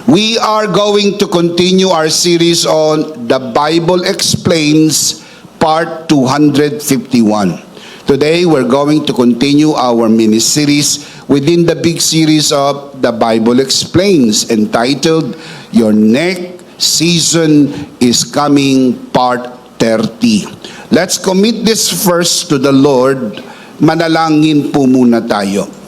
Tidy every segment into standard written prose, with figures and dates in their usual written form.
We are going to continue our series on The Bible Explains, Part 251. Today, we're going to continue our mini-series within the big series of The Bible Explains, entitled, Your Next Season is Coming, Part 30. Let's commit this first to the Lord. Manalangin po muna tayo.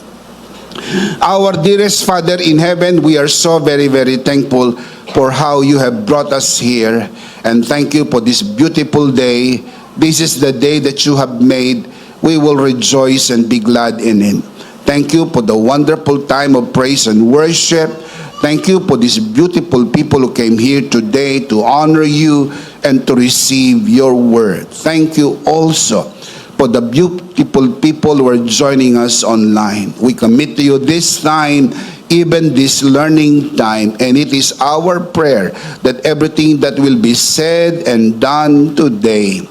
Our dearest Father in heaven, we are so very, very thankful for how you have brought us here. And thank you for this beautiful day. This is the day that you have made. We will rejoice and be glad in it. Thank you for the wonderful time of praise and worship. Thank you for these beautiful people who came here today to honor you and to receive your word. Thank you also for the beautiful people who are joining us online. We commit to you this time, even this learning time, and it is our prayer that everything that will be said and done today,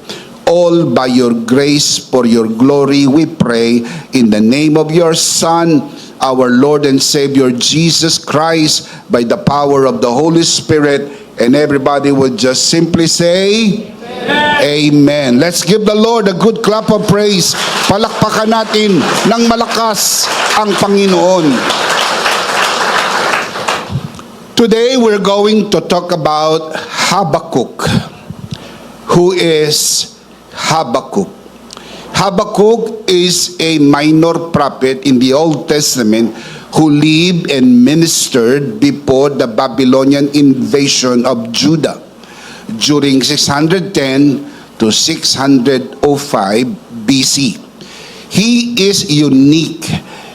all by your grace, for your glory, we pray in the name of your Son, our Lord and Savior, Jesus Christ, by the power of the Holy Spirit, and everybody would just simply say, Amen. Let's give the Lord a good clap of praise. Palakpakan natin ng malakas ang Panginoon. Today, we're going to talk about Habakkuk. Who is Habakkuk? Habakkuk is a minor prophet in the Old Testament who lived and ministered before the Babylonian invasion of Judah during 610 to 605 BC. He is unique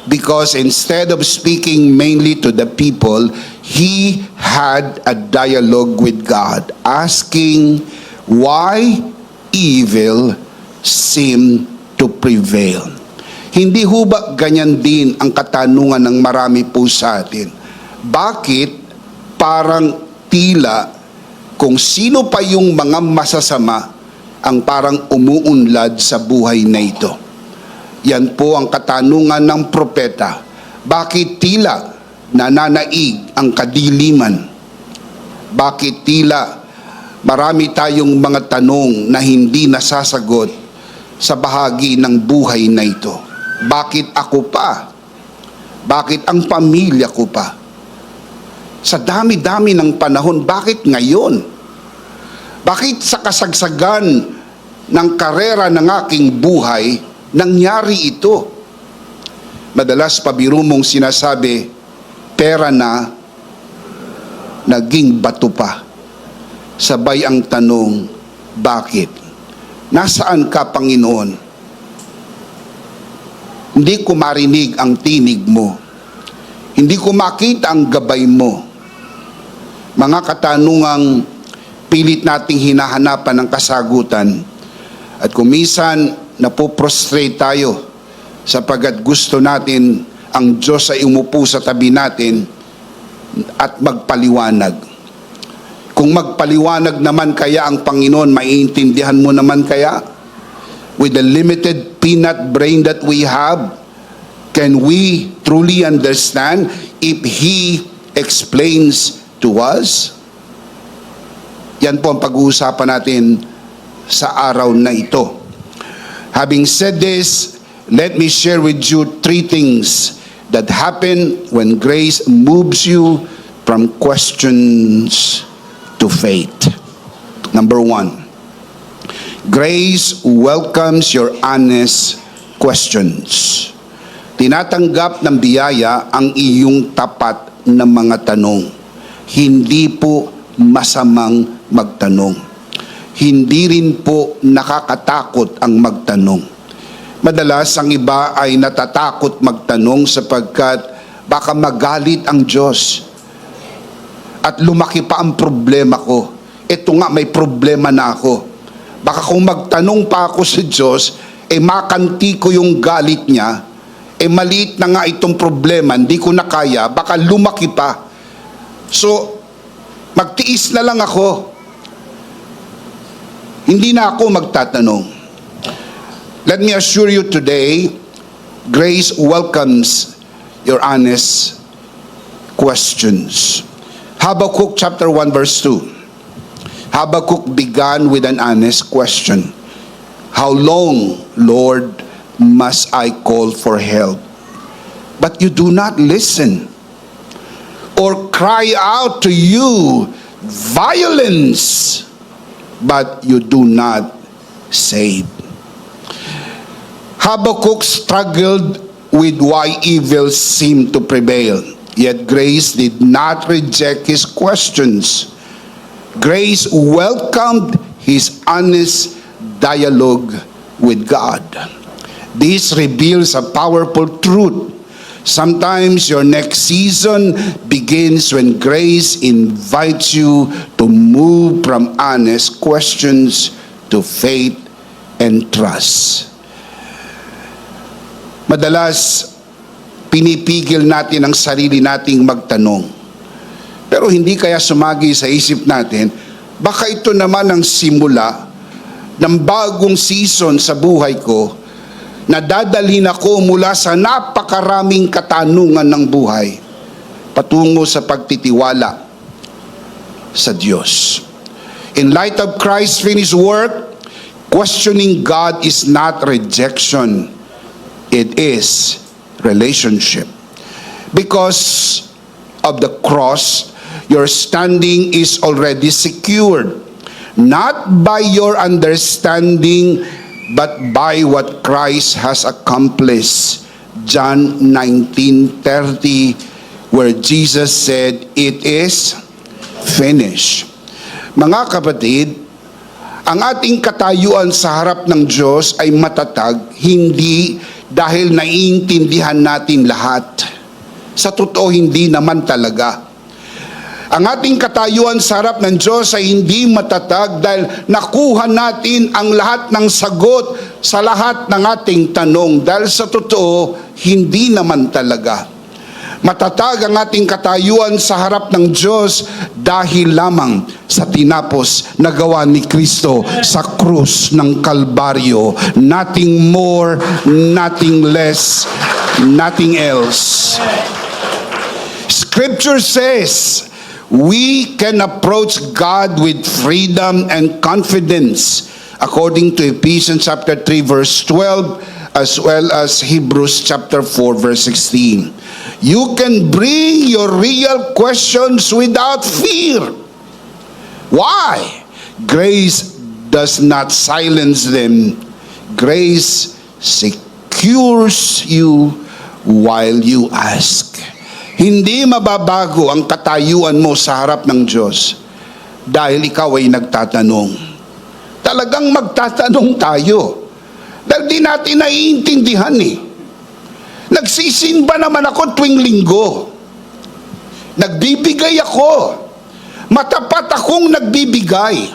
because instead of speaking mainly to the people, he had a dialogue with God, asking why evil seemed to prevail. Hindi ho ba ganyan din ang katanungan ng marami po sa atin? Bakit parang tila kung sino pa yung mga masasama ang parang umuunlad sa buhay na ito? Yan po ang katanungan ng propeta. Bakit tila nananaig ang kadiliman? Bakit tila marami tayong mga tanong na hindi nasasagot sa bahagi ng buhay na ito? Bakit ako pa? Bakit ang pamilya ko pa? Sa dami-dami ng panahon, bakit ngayon? Bakit sa kasagsagan ng karera ng aking buhay, nangyari ito? Madalas pabiro mong sinasabi, pera na, naging bato pa. Sabay ang tanong, bakit? Nasaan ka, Panginoon? Hindi ko marinig ang tinig mo. Hindi ko makita ang gabay mo. Mga katanungang pilit nating hinahanapan ng kasagutan. At kung minsan napoprostrate tayo sapagkat gusto natin ang Diyos ay umupo sa tabi natin at magpaliwanag. Kung magpaliwanag naman kaya ang Panginoon, maiintindihan mo naman kaya? With the limited peanut brain that we have, can we truly understand if He explains to us? Yan po ang pag-uusapan natin sa araw na ito. Having said this, let me share with you three things that happen when grace moves you from questions to faith. Number one, grace welcomes your honest questions. Tinatanggap ng biyaya ang iyong tapat na mga tanong. Hindi po masamang magtanong. Hindi rin po nakakatakot ang magtanong. Madalas ang iba ay natatakot magtanong sapagkat baka magalit ang Diyos at lumaki pa ang problema ko. Ito nga, may problema na ako. Baka kung magtanong pa ako sa Diyos, makanti ko yung galit niya, maliit na nga itong problema, hindi ko na kaya, baka lumaki pa. So, magtiis na lang ako. Hindi na ako magtatanong. Let me assure you today, grace welcomes your honest questions. Habakkuk chapter 1 verse 2. Habakkuk began with an honest question. How long, Lord, must I call for help? But you do not listen. Or cry out to you violence, but you do not save. Habakkuk struggled with why evil seemed to prevail. Yet grace did not reject his questions. Grace welcomed his honest dialogue with God. This reveals a powerful truth. Sometimes your next season begins when grace invites you to move from honest questions to faith and trust. Madalas, pinipigil natin ang sarili nating magtanong. Pero hindi kaya sumagi sa isip natin, baka ito naman ang simula ng bagong season sa buhay ko na dadalhin ako mula sa napakaraming katanungan ng buhay patungo sa pagtitiwala sa Diyos. In light of Christ's finished work, questioning God is not rejection, it is relationship. Because of the cross, your standing is already secured, not by your understanding, but by what Christ has accomplished. John 19:30, where Jesus said, "It is finished." Mga kapatid, ang ating katayuan sa harap ng Diyos ay matatag, hindi dahil naiintindihan natin lahat. Sa totoo, hindi naman talaga. Ang ating katayuan sa harap ng Diyos ay hindi matatag dahil nakuha natin ang lahat ng sagot sa lahat ng ating tanong. Dahil sa totoo, hindi naman talaga. Matatag ang ating katayuan sa harap ng Diyos dahil lamang sa tinapos na gawa ni Kristo sa krus ng Kalbaryo. Nothing more, nothing less, nothing else. Scripture says, we can approach God with freedom and confidence according to Ephesians chapter 3 verse 12 as well as Hebrews chapter 4 verse 16. You can bring your real questions without fear. Why? Grace does not silence them. Grace secures you while you ask. Hindi mababago ang katayuan mo sa harap ng Diyos dahil ikaw ay nagtatanong. Talagang magtatanong tayo dahil di natin naiintindihan eh. Nagsisimba naman ako tuwing linggo. Nagbibigay ako. Matapat akong nagbibigay.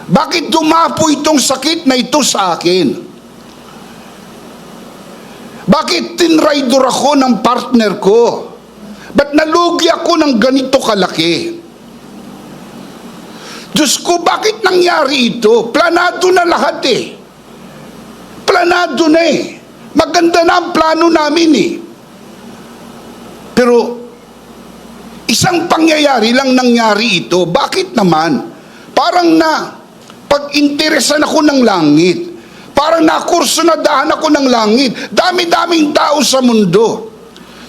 Bakit dumapo itong sakit na ito sa akin? Bakit tinraidor ako ng partner ko? Ba't nalugi ako ng ganito kalaki? Diyos ko, bakit nangyari ito? Planado na lahat eh. Planado na eh. Maganda na ang plano namin eh. Pero, isang pangyayari lang nangyari ito. Bakit naman? Parang pag-interesan ako ng langit. Parang nakursunadahan ako ng langit. Dami-daming tao sa mundo.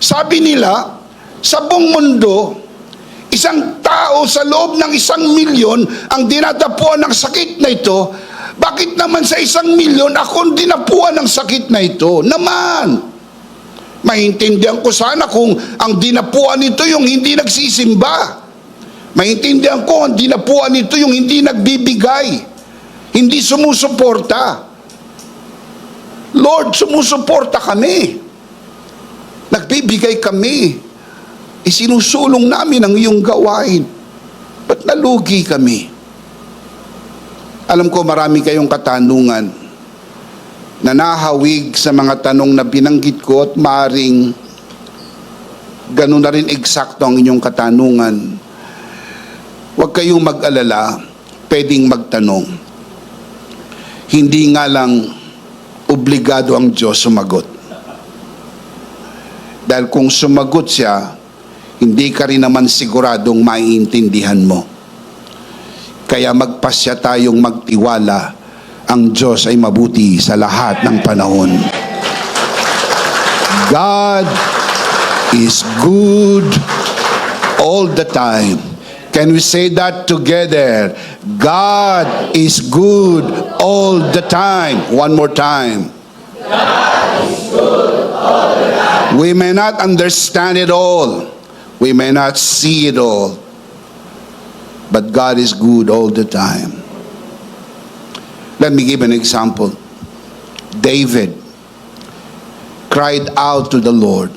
Sabi nila, sa buong mundo, isang tao sa loob ng 1,000,000 ang dinadapuan ng sakit na ito. Bakit naman sa 1,000,000 ako dinapuan ng sakit na ito? Naman, maintindihan ko sana kung ang dinapuan nito yung hindi nagsisimba. Maintindihan ko ang dinapuan nito yung hindi nagbibigay, hindi sumusuporta. Lord, sumusuporta kami. Nagbibigay kami. Isinusulong namin ang iyong gawain. Ba't nalugi kami? Alam ko marami kayong katanungan na nahawig sa mga tanong na binanggit ko at maaring ganun na rin eksakto ang inyong katanungan. Huwag kayong mag-alala, pwedeng magtanong. Hindi nga lang obligado ang Diyos sumagot. Dahil kung sumagot siya, hindi ka rin naman siguradong maiintindihan mo. Kaya magpasya tayong magtiwala, ang Diyos ay mabuti sa lahat ng panahon. God is good all the time. Can we say that together? God is good all the time. One more time. God is good all the time. We may not understand it all. We may not see it all. But God is good all the time. Let me give an example. David cried out to the Lord.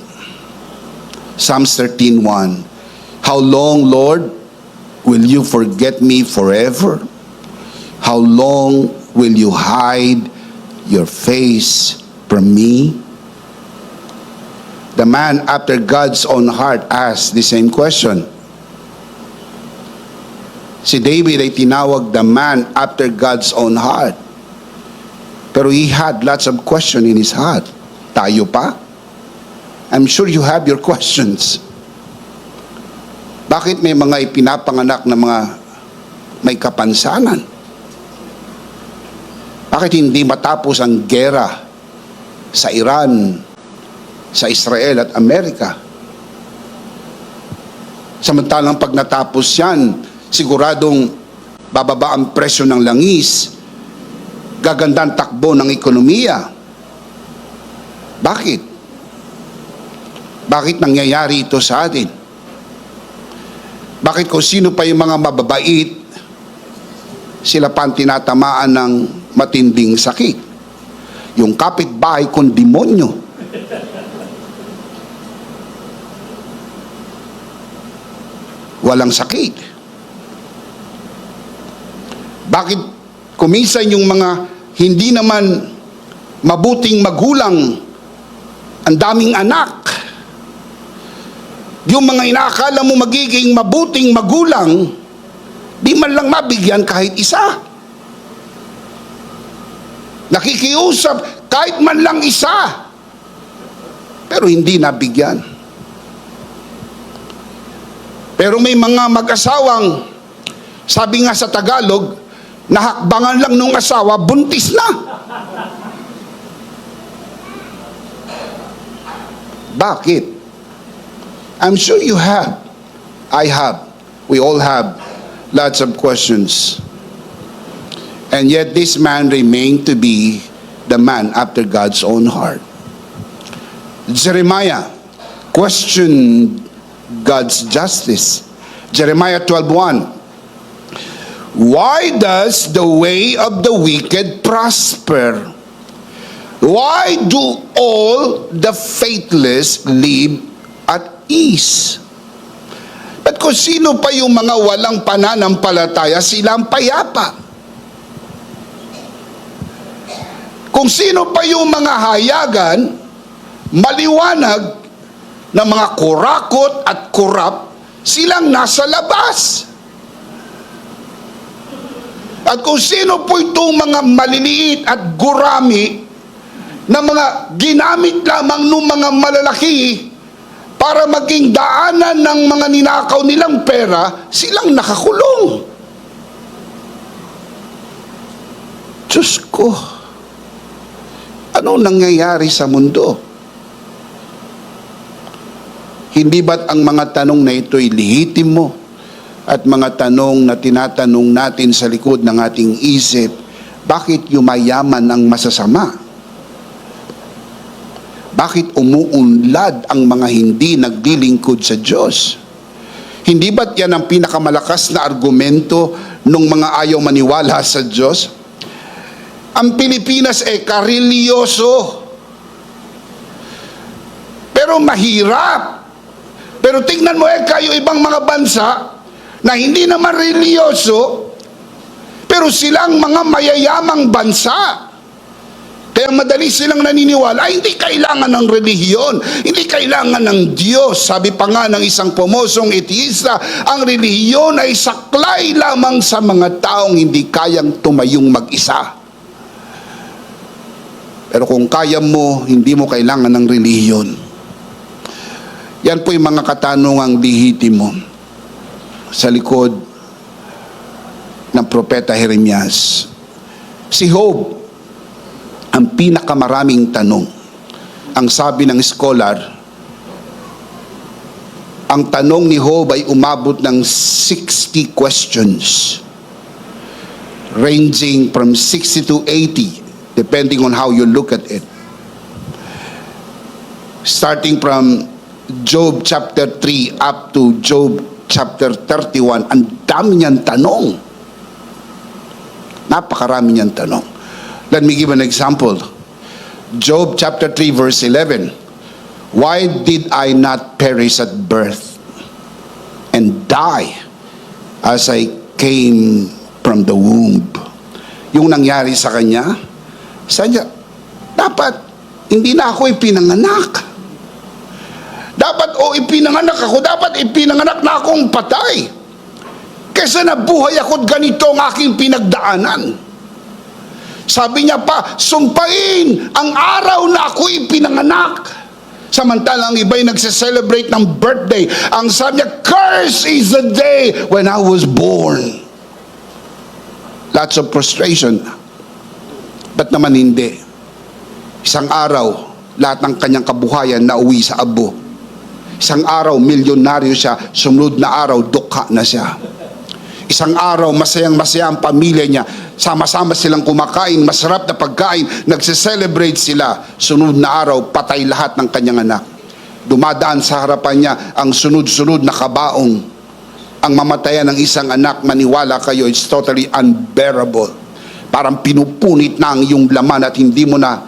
Psalms 13:1. How long, Lord, will you forget me forever? How long will you hide your face from me? The man after God's own heart asked the same question. Si David ay tinawag the man after God's own heart. Pero he had lots of questions in his heart. Tayo pa? I'm sure you have your questions. Bakit may mga ipinapanganak na mga may kapansanan? Bakit hindi matapos ang gera sa Iran, sa Israel at Amerika? Samantalang pag natapos yan, siguradong bababa ang presyo ng langis, gaganda ang takbo ng ekonomiya. Bakit? Bakit nangyayari ito sa atin? Bakit kung sino pa yung mga mababait, sila pa ang tinatamaan ng matinding sakit? Yung kapitbahay kong demonyo. Walang sakit. Bakit kuminsan yung mga hindi naman mabuting magulang, ang daming anak? Yung mga inaakala mo magiging mabuting magulang, di man lang mabigyan kahit isa. Nakikiusap kahit man lang isa, pero hindi nabigyan. Pero may mga mag-asawang, sabi nga sa Tagalog, nahakbangan lang nung asawa, buntis na. Bakit? I'm sure you have. I have. We all have lots of questions. And yet this man remained to be the man after God's own heart. Jeremiah questioned God's justice. Jeremiah 12:1. Why does the way of the wicked prosper? Why do all the faithless live at ease? At kung sino pa yung mga walang pananampalataya, silang payapa. Kung sino pa yung mga hayagan, maliwanag na mga kurakot at kurap, silang nasa labas. At kung sino po itong mga maliliit at gurami na mga ginamit lamang ng mga malalaki para maging daanan ng mga ninakaw nilang pera, silang nakakulong. Diyos ko, ano nangyayari sa mundo? Hindi ba't ang mga tanong na ito'y lehitimo at mga tanong na tinatanong natin sa likod ng ating isip, bakit yumayaman ang masasama? Bakit umuunlad ang mga hindi naglilingkod sa Diyos? Hindi ba't yan ang pinakamalakas na argumento ng mga ayaw maniwala sa Diyos? Ang Pilipinas ay kareliyoso. Pero mahirap. Pero tingnan mo kayo ibang mga bansa na hindi naman reliyoso, pero silang mga mayayamang bansa. Kaya madali silang naniniwala, ay hindi kailangan ng relihiyon, hindi kailangan ng Diyos. Sabi pa nga ng isang pumosong etiista, ang relihiyon ay saklay lamang sa mga taong hindi kayang tumayong mag-isa. Pero kung kaya mo, hindi mo kailangan ng relihiyon. Yan po yung mga katanungang lehitimo sa likod ng propeta Jeremias. Si Job, ang pinakamaraming tanong. Ang sabi ng scholar, ang tanong ni Job ay umabot ng 60 questions, ranging from 60 to 80, depending on how you look at it. Starting from Job chapter 3 up to Job chapter 31, ang dami niyang tanong. Napakarami niyang tanong. Let me give an example. Job chapter 3 verse 11. Why did I not perish at birth and die as I came from the womb? Yung nangyari sa kanya, dapat hindi na ako ipinanganak. Dapat ipinanganak ako, dapat ipinanganak na akong patay. Kesa nabuhay ako ganito ang aking pinagdaanan. Sabi niya pa, sumpain ang araw na ako ipinanganak. Samantalang iba'y nagse-celebrate ng birthday. Ang sabi niya, curse is the day when I was born. Lots of frustration. Ba't naman hindi? Isang araw, lahat ng kanyang kabuhayan nauwi sa abo. Isang araw, milyonaryo siya. Sumunod na araw, dukha na siya. Isang araw, masayang-masaya ang pamilya niya. Sama-sama silang kumakain, masarap na pagkain. Nagse-celebrate sila. Sunod na araw, patay lahat ng kanyang anak. Dumadaan sa harapan niya ang sunod-sunod na kabaong. Ang mamatayan ng isang anak, maniwala kayo, it's totally unbearable. Parang pinupunit na ang iyong laman at hindi mo na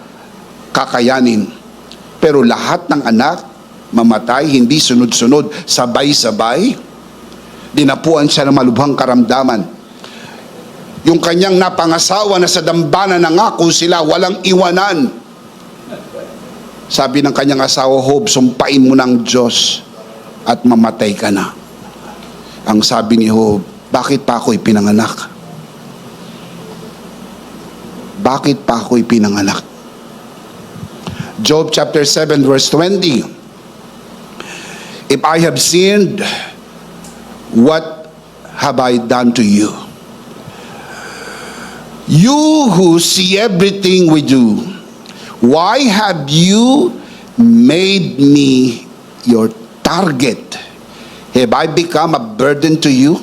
kakayanin. Pero lahat ng anak, mamatay, hindi sunod-sunod, sabay-sabay. Dinapuan siya ng malubhang karamdaman. Yung kanyang napangasawa na sa dambana nangako sila, walang iwanan. Sabi ng kanyang asawa, Job, sumpain mo ng Diyos at mamatay ka na. Ang sabi ni Job, bakit pa ako ipinanganak? Bakit pa ako ipinanganak? Job chapter 7 verse 20. If I have sinned, what have I done to you? You who see everything we do, why have you made me your target? Have I become a burden to you?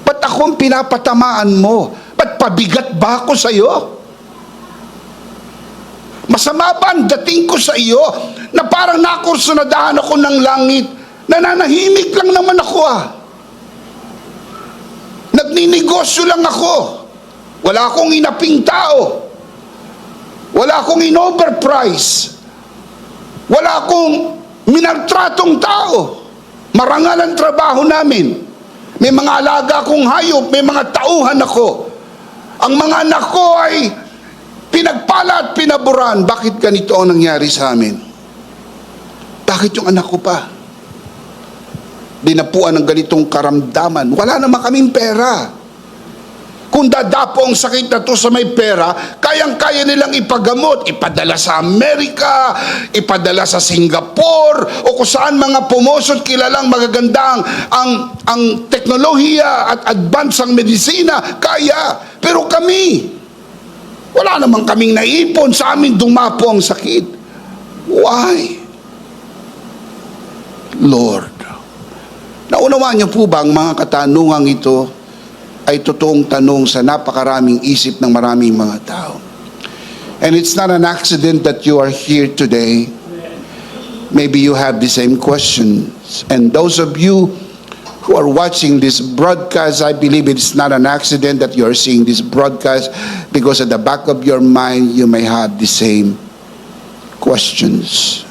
Ba't akong pinapatamaan mo? Ba't pabigat ba ako sa iyo? Masama ba ang dating ko sa iyo na parang nakursunadahan ako ng langit? Nananahimik lang naman ako Nagninegosyo lang ako. Wala akong inaping tao. Wala akong in-overprice. Wala akong minaltratong tao. Marangal ang trabaho namin. May mga alaga akong hayop, may mga tauhan ako. Ang mga anak ko ay pinagpala at pinaburan. Bakit ganito ang nangyari sa amin? Bakit yung anak ko pa? Dinapuan ng ganitong karamdaman. Wala naman kaming pera. Kung dadapo ang sakit na to sa may pera, kayang-kaya nilang ipagamot, ipadala sa Amerika, ipadala sa Singapore, o kung saan mga pumosot kilalang magagandang ang teknolohiya at advance ang medisina, kaya. Pero kami, wala naman kaming naipon, sa amin dumapo ang sakit. Why? Lord, naunawaan niyo po ba ang mga katanungang ito ay totoong tanong sa napakaraming isip ng maraming mga tao? And it's not an accident that you are here today. Maybe you have the same questions. And those of you who are watching this broadcast, I believe it's not an accident that you are seeing this broadcast, because at the back of your mind, you may have the same questions.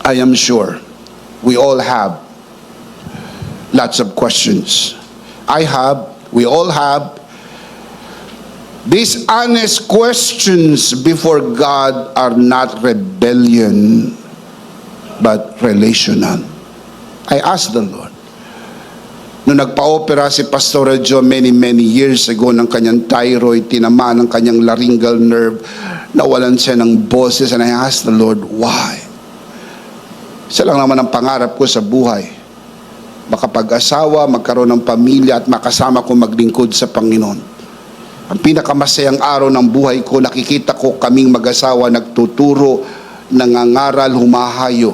I am sure we all have lots of questions. We all have these honest questions before God are not rebellion, but relational. I asked the Lord. Nung nagpa-opera si Pastor Joe many years ago ng kanyang thyroid, tinamaan ng kanyang laryngeal nerve, nawalan siya ng boses, and I asked the Lord, why? Isa lang naman ang pangarap ko sa buhay. Makapag-asawa, magkaroon ng pamilya at makasama ko maglingkod sa Panginoon. Ang pinakamasayang araw ng buhay ko, nakikita ko kaming mag-asawa nagtuturo, nangangaral, humahayo.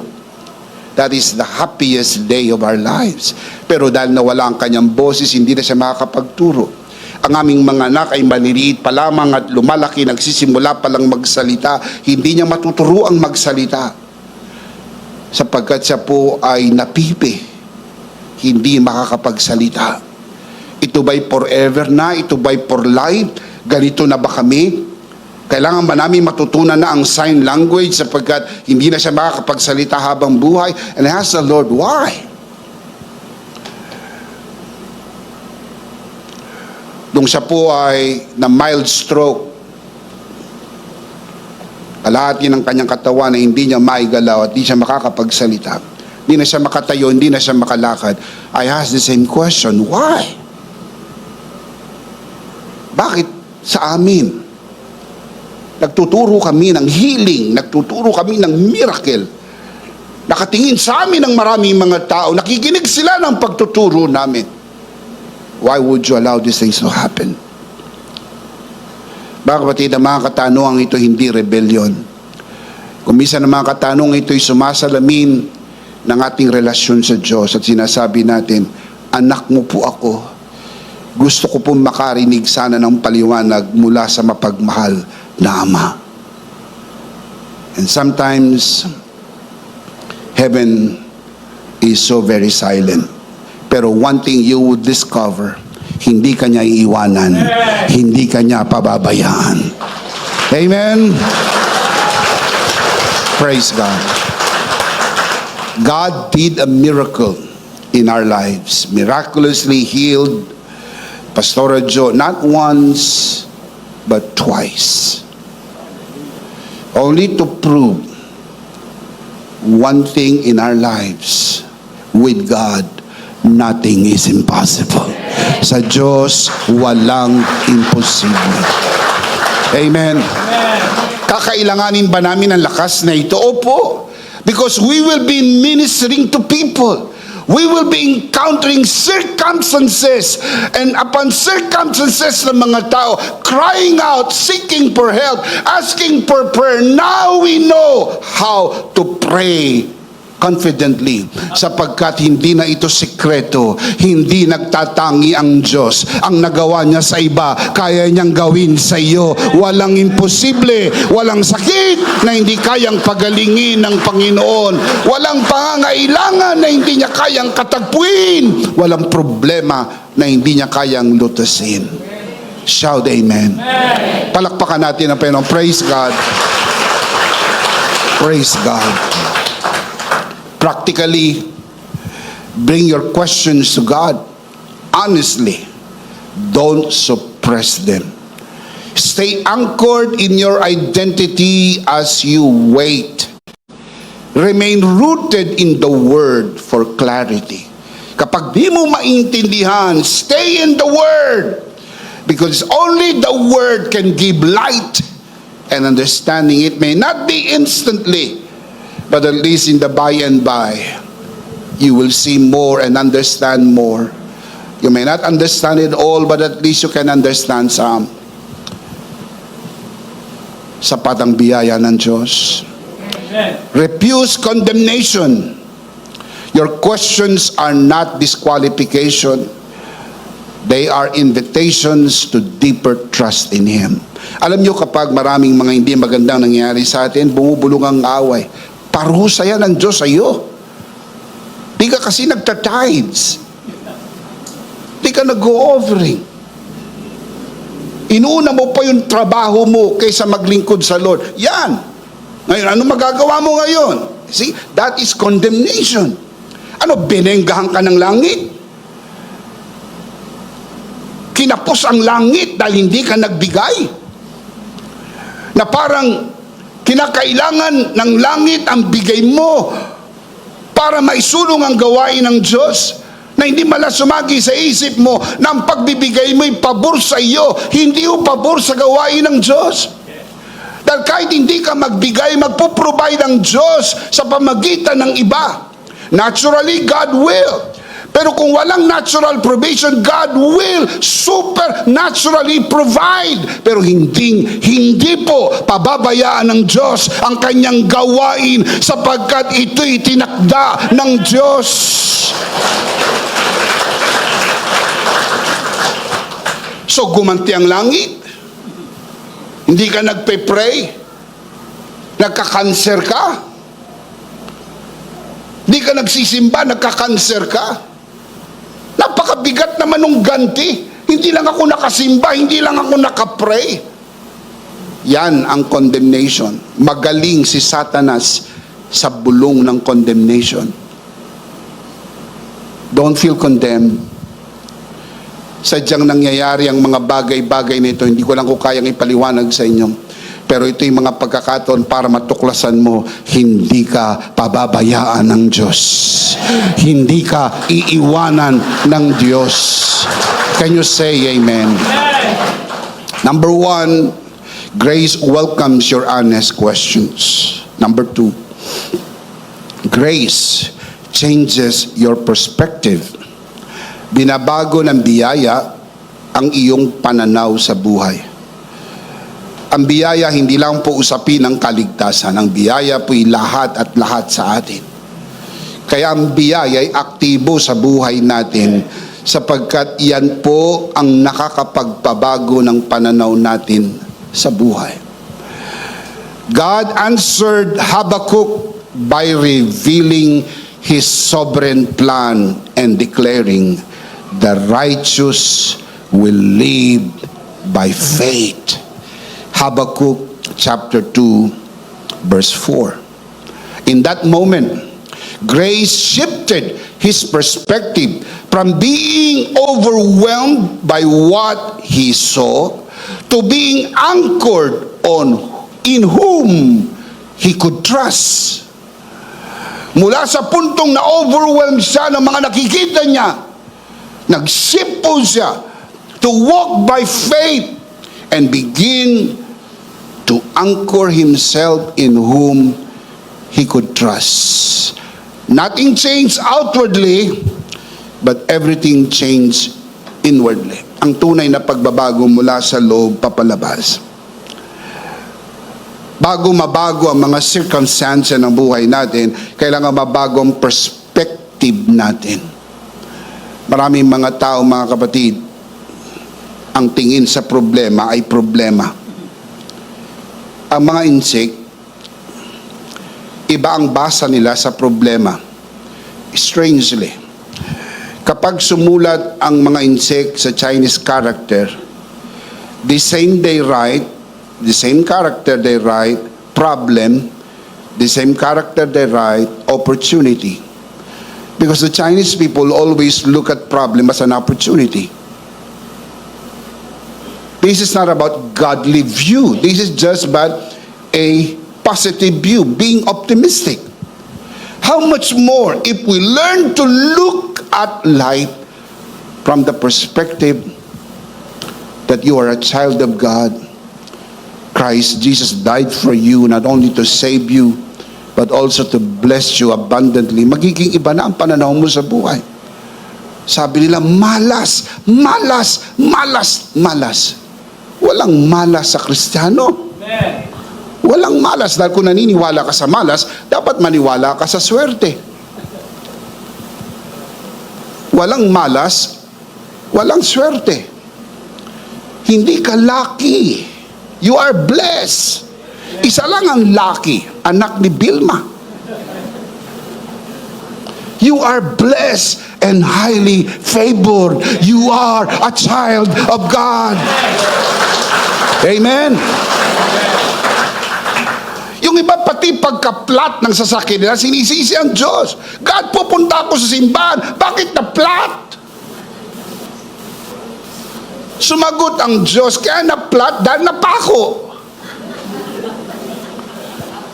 That is the happiest day of our lives. Pero dahil nawala ang kanyang boses, hindi na siya makakapagturo. Ang aming mga anak ay maliliit pa lamang at lumalaki, nagsisimula pa lang magsalita. Hindi niya matuturo ang magsalita. Sapagkat siya po ay napipi, hindi makakapagsalita. Ito ba'y forever na? Ito ba'y for life? Ganito na ba kami? Kailangan ba namin matutunan na ang sign language sapagkat hindi na siya makakapagsalita habang buhay? And I asked the Lord, why? Nung siya po ay na mild stroke, kalahati ng kanyang katawan na hindi niya maigalaw at hindi siya makakapagsalita. Hindi na siya makatayo, hindi na siya makalakad. I asked the same question, why? Bakit sa amin? Nagtuturo kami ng healing, nagtuturo kami ng miracle. Nakatingin sa amin ng maraming mga tao, nakikinig sila ng pagtuturo namin. Why would you allow these things to happen? Mga kapatid, ang mga katanungan ito hindi rebellion. Kung minsan ang mga katanungan ito ay sumasalamin ng ating relasyon sa Diyos at sinasabi natin, anak mo po ako. Gusto ko po makarinig sana ng paliwanag mula sa mapagmahal na Ama. And sometimes, heaven is so very silent. Pero one thing you would discover, hindi ka niya iiwanan, hindi ka niya pababayaan. Amen? Praise God. God did a miracle in our lives. Miraculously healed Pastora Jo, not once, but twice. Only to prove one thing in our lives, with God, nothing is impossible. Sa Diyos, walang imposible. Amen. Kakailanganin ba namin ang lakas na ito? Opo. Because we will be ministering to people. We will be encountering circumstances, and upon circumstances ng mga tao, crying out, seeking for help, asking for prayer. Now we know how to pray confidently, sapagkat hindi na ito sekreto, hindi nagtatangi ang Diyos. Ang nagawa niya sa iba, kaya niyang gawin sa iyo. Walang imposible, walang sakit na hindi kayang pagalingin ng Panginoon. Walang pangangailangan na hindi niya kayang katagpuin. Walang problema na hindi niya kayang lutasin. Shout amen. Palakpakan natin ang Panginoon. Praise God. Praise God. Practically, bring your questions to God. Honestly, don't suppress them. Stay anchored in your identity as you wait. Remain rooted in the Word for clarity. Kapag di mo maintindihan, stay in the Word. Because only the Word can give light and understanding. It may not be instantly, but at least in the by and by, you will see more and understand more. You may not understand it all, but at least you can understand some. Sapat ang biyaya ng Diyos. Amen. Refuse condemnation. Your questions are not disqualification. They are invitations to deeper trust in Him. Alam nyo, kapag maraming mga hindi magandang nangyayari sa atin, bumubulong ang away. Parusa yan ng Diyos sa iyo. Di ka kasi nagta-tithes. Di ka nag-o-offering. Inuuna mo pa yung trabaho mo kaysa maglingkod sa Lord. Yan. Ngayon, ano magagawa mo ngayon? See, that is condemnation. Ano, binenggahan ka ng langit? Kinapos ang langit dahil hindi ka nagbigay? Na parang kinakailangan ng langit ang bigay mo para maisulong ang gawain ng Diyos, na hindi mala sumagi sa isip mo na ang pagbibigay mo ay pabor sa iyo, hindi o pabor sa gawain ng Diyos. Dahil kahit hindi ka magbigay, magpo-provide ang Diyos sa pamagitan ng iba. Naturally, God will. Pero kung walang natural provision, God will supernaturally provide. Pero hindi po pababayaan ng Diyos ang kanyang gawain sapagkat ito'y tinakda ng Diyos. So gumanti ang langit. Hindi ka nagpe-pray. Nagka-cancer ka. Hindi ka nagsisimba, nagka-cancer ka. Napakabigat naman ng ganti. Hindi lang ako nakasimba, hindi lang ako nakapray. Yan ang condemnation. Magaling si Satanas sa bulong ng condemnation. Don't feel condemned. Sadyang nangyayari ang mga bagay-bagay na ito. Hindi ko lang kayang ipaliwanag sa inyo. Pero ito yung mga pagkakataon para matuklasan mo, hindi ka pababayaan ng Diyos. Hindi ka iiwanan ng Diyos. Can you say amen? Number 1, grace welcomes your honest questions. Number 2, grace changes your perspective. Binabago ng biyaya ang iyong pananaw sa buhay. Ang biyaya hindi lang po usapin ng kaligtasan. Ang biyaya po'y lahat at lahat sa atin. Kaya ang biyaya ay aktibo sa buhay natin sapagkat yan po ang nakakapagpabago ng pananaw natin sa buhay. God answered Habakkuk by revealing His sovereign plan and declaring, the righteous will live by faith. Habakkuk chapter 2 verse 4. In that moment, grace shifted his perspective from being overwhelmed by what he saw to being anchored on in whom he could trust. Mula sa puntong na overwhelmed siya ng mga nakikita niya, nag-shift po siya to walk by faith and begin to anchor himself in whom he could trust. Nothing changed outwardly, but everything changed inwardly. Ang tunay na pagbabago mula sa loob papalabas. Bago mabago ang mga circumstances ng buhay natin, kailangan mabago ang perspective natin. Maraming mga tao, mga kapatid, ang tingin sa problema ay problema. Ang mga insect, iba ang basa nila sa problema. Strangely, kapag sumulat ang mga insect sa Chinese character, the same character they write problem, the same character they write opportunity. Because the Chinese people always look at problem as an opportunity. This is not about godly view. This is just about a positive view, being optimistic. How much more if we learn to look at life from the perspective that you are a child of God. Christ Jesus died for you not only to save you but also to bless you abundantly. Magiging iba na ang pananaw mo sa buhay. Sabi nila, malas, malas, malas, malas. Walang malas sa Kristiyano. Walang malas. Dahil kung naniniwala ka sa malas, dapat maniwala ka sa swerte. Walang malas, walang swerte. Hindi ka lucky. You are blessed. Isa lang ang lucky, anak ni Bilma. You are blessed and highly favored. You are a child of God. Amen. Yung iba pati pagka-flat ng sasakyan nila, sinisisi ang Diyos. God, pupunta ako sa simbahan. Bakit na-flat? Sumagot ang Diyos, kaya na-flat dahil napako.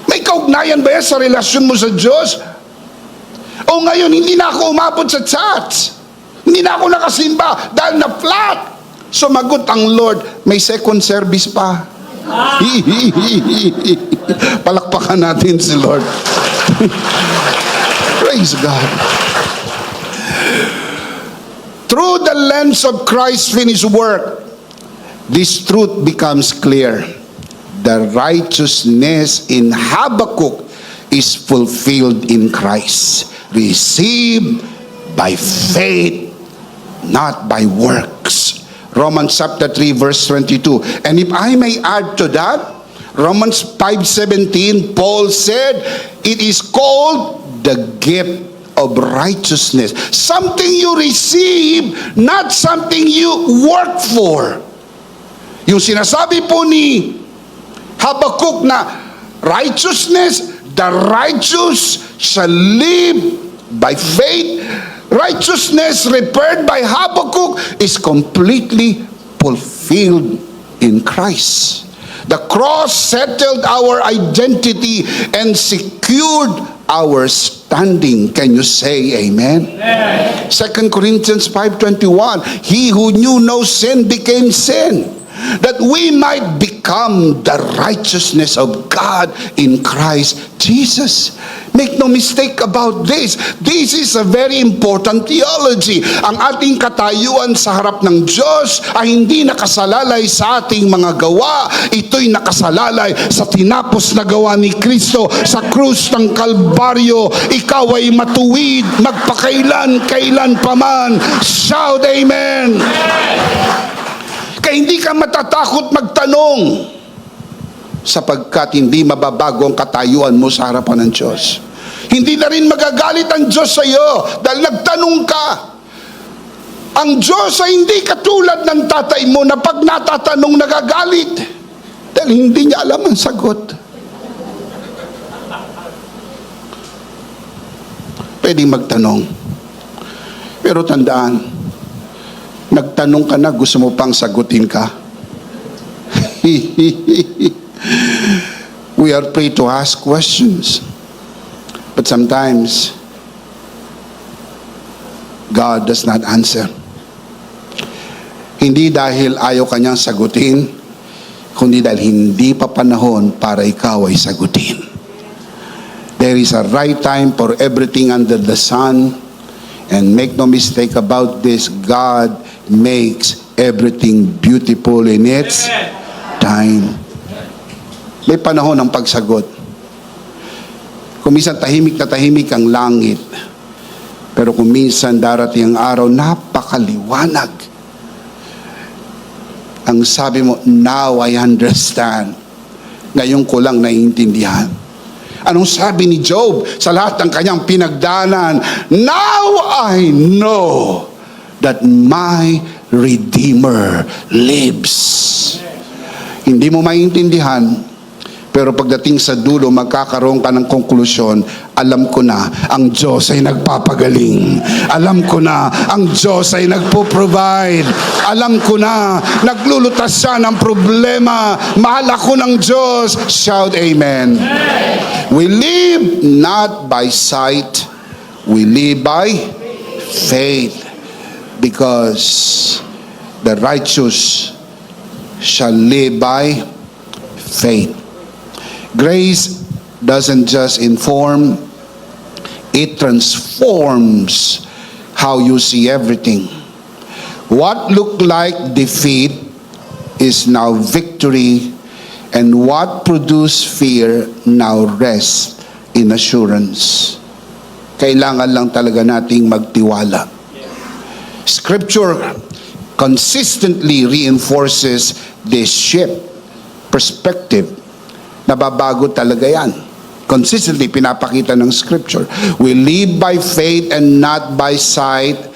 May kaugnayan ba yan sa relasyon mo sa Diyos? O ngayon, hindi na ako umabot sa church. Hindi na ako nakasimba dahil na-flat. Sumagot ang Lord, may second service pa. Palakpakan natin si Lord. Praise God. Through the lens of Christ's finished work, this truth becomes clear. The righteousness in Habakkuk is fulfilled in Christ, received by faith, not by works. Romans chapter 3 verse 22. And if I may add to that, Romans 5:17, Paul said, it is called the gift of righteousness. Something you receive, not something you work for. Yung sinasabi po ni Habakkuk na righteousness, the righteous shall live by faith. Righteousness referred by Habakkuk is completely fulfilled in Christ. The cross settled our identity and secured our standing. Can you say amen? 2 Corinthians 5:21, he who knew no sin became sin, that we might become the righteousness of God in Christ Jesus. Make no mistake about this. This is a very important theology. Ang ating katayuan sa harap ng Diyos ay hindi nakasalalay sa ating mga gawa. Ito'y nakasalalay sa tinapos na gawa ni Kristo sa krus ng Kalbaryo. Ikaw ay matuwid, magpakailan pa man. Shout amen! Kaya hindi ka matatakot magtanong, sapagkat hindi mababago ang katayuan mo sa harapan ng Diyos. Hindi na rin magagalit ang Diyos sa iyo dahil nagtanong ka. Ang Diyos ay hindi katulad ng tatay mo na pag natatanong nagagalit dahil hindi niya alam ang sagot. Pwedeng magtanong, pero tandaan, nagtanong ka na, gusto mo pang sagutin ka. We are free to ask questions. But sometimes, God does not answer. Hindi dahil ayaw kanyang sagutin, kundi dahil hindi pa panahon para ikaw ay sagutin. There is a right time for everything under the sun. And make no mistake about this, God makes everything beautiful in its time. May panahon ng pagsagot. Kung minsan tahimik na tahimik ang langit, pero kung minsan darating ang araw, napakaliwanag. Ang sabi mo, now I understand. Ngayon ko lang naiintindihan. Anong sabi ni Job sa lahat ng kanyang pinagdaanan? Now I know that my Redeemer lives. Hindi mo maintindihan, pero pagdating sa dulo, magkakaroon ka ng konklusyon, alam ko na, ang Diyos ay nagpapagaling. Alam ko na, ang Diyos ay nagpo-provide. Alam ko na, naglulutas siya ng problema. Mahal ako ng Diyos. Shout amen. We live not by sight, we live by faith, because the righteous shall live by faith. Grace doesn't just inform, it transforms how you see everything. What looked like defeat is now victory, and what produced fear now rests in assurance. Kailangan lang talaga nating magtiwala. Scripture consistently reinforces this shift perspective. Nababago talaga yan. Consistently pinapakita ng Scripture. We live by faith and not by sight.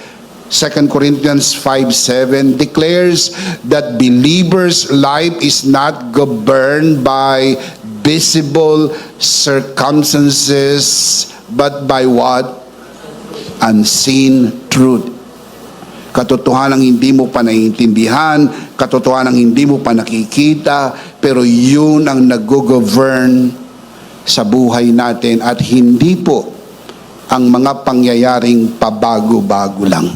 2 Corinthians 5:7 declares that believers' life is not governed by visible circumstances, but by what? Unseen truth. Katotohanang hindi mo pa naiintindihan, katotohanang hindi mo pa nakikita, pero yun ang nag-govern sa buhay natin at hindi po ang mga pangyayaring pabago-bago lang.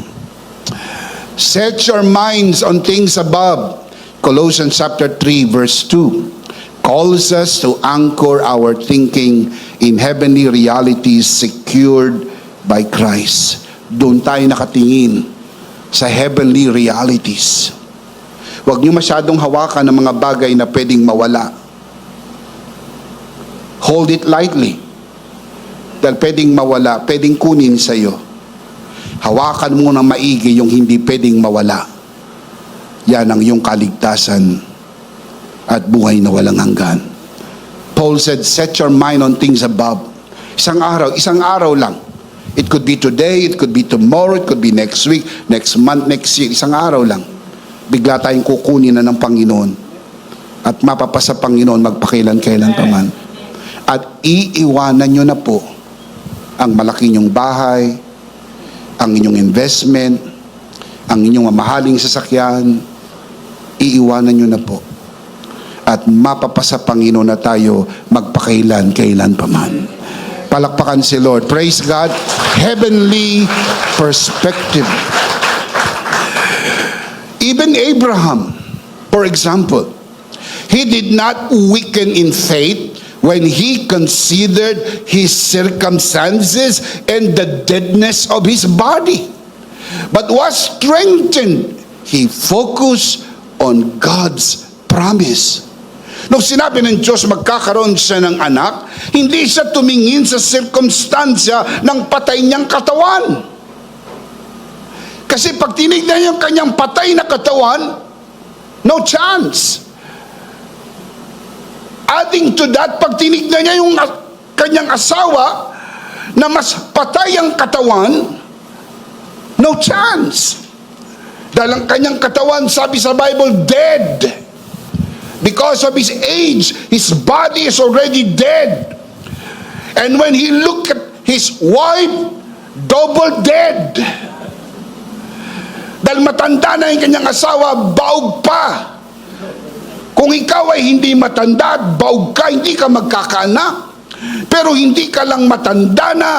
Set your minds on things above. Colossians chapter 3 verse 2. calls us to anchor our thinking in heavenly realities secured by Christ. Doon tayo nakatingin sa heavenly realities. Huwag niyo masyadong hawakan ng mga bagay na pwedeng mawala. Hold it lightly. Dahil pwedeng mawala, pwedeng kunin sa iyo. Hawakan mo ng maigi yung hindi pwedeng mawala. Yan ang iyong kaligtasan at buhay na walang hanggan. Paul said, set your mind on things above. Isang araw lang. It could be today, it could be tomorrow, it could be next week, next month, next year. Isang araw lang. Bigla tayong kukunin na ng Panginoon. At mapapasa Panginoon magpakailan-kailan pa man. At iiwanan nyo na po ang malaki nyong bahay, ang inyong investment, ang inyong mamahaling sasakyan, iiwanan nyo na po. At mapapasa Panginoon na tayo magpakailan-kailan pa man. Palakpakan si Lord. Praise God. Heavenly perspective. Even Abraham, for example, he did not weaken in faith when he considered his circumstances and the deadness of his body, but was strengthened. He focused on God's promise. Nung sinabi ng Diyos magkakaroon siya ng anak, hindi siya tumingin sa sirkumstansya ng patay niyang katawan. Kasi pag tinignan niya yung kanyang patay na katawan, no chance. Adding to that, pag tinignan niya yung kanyang asawa na mas patay ang katawan, no chance. Dahil ang kanyang katawan, sabi sa Bible, dead. Because of his age, his body is already dead. And when he looked at his wife, double dead. Dahil matanda na yung kanyang asawa, baog pa. Kung ikaw ay hindi matanda at baog ka, hindi ka magkakaanak. Pero hindi ka lang matanda na,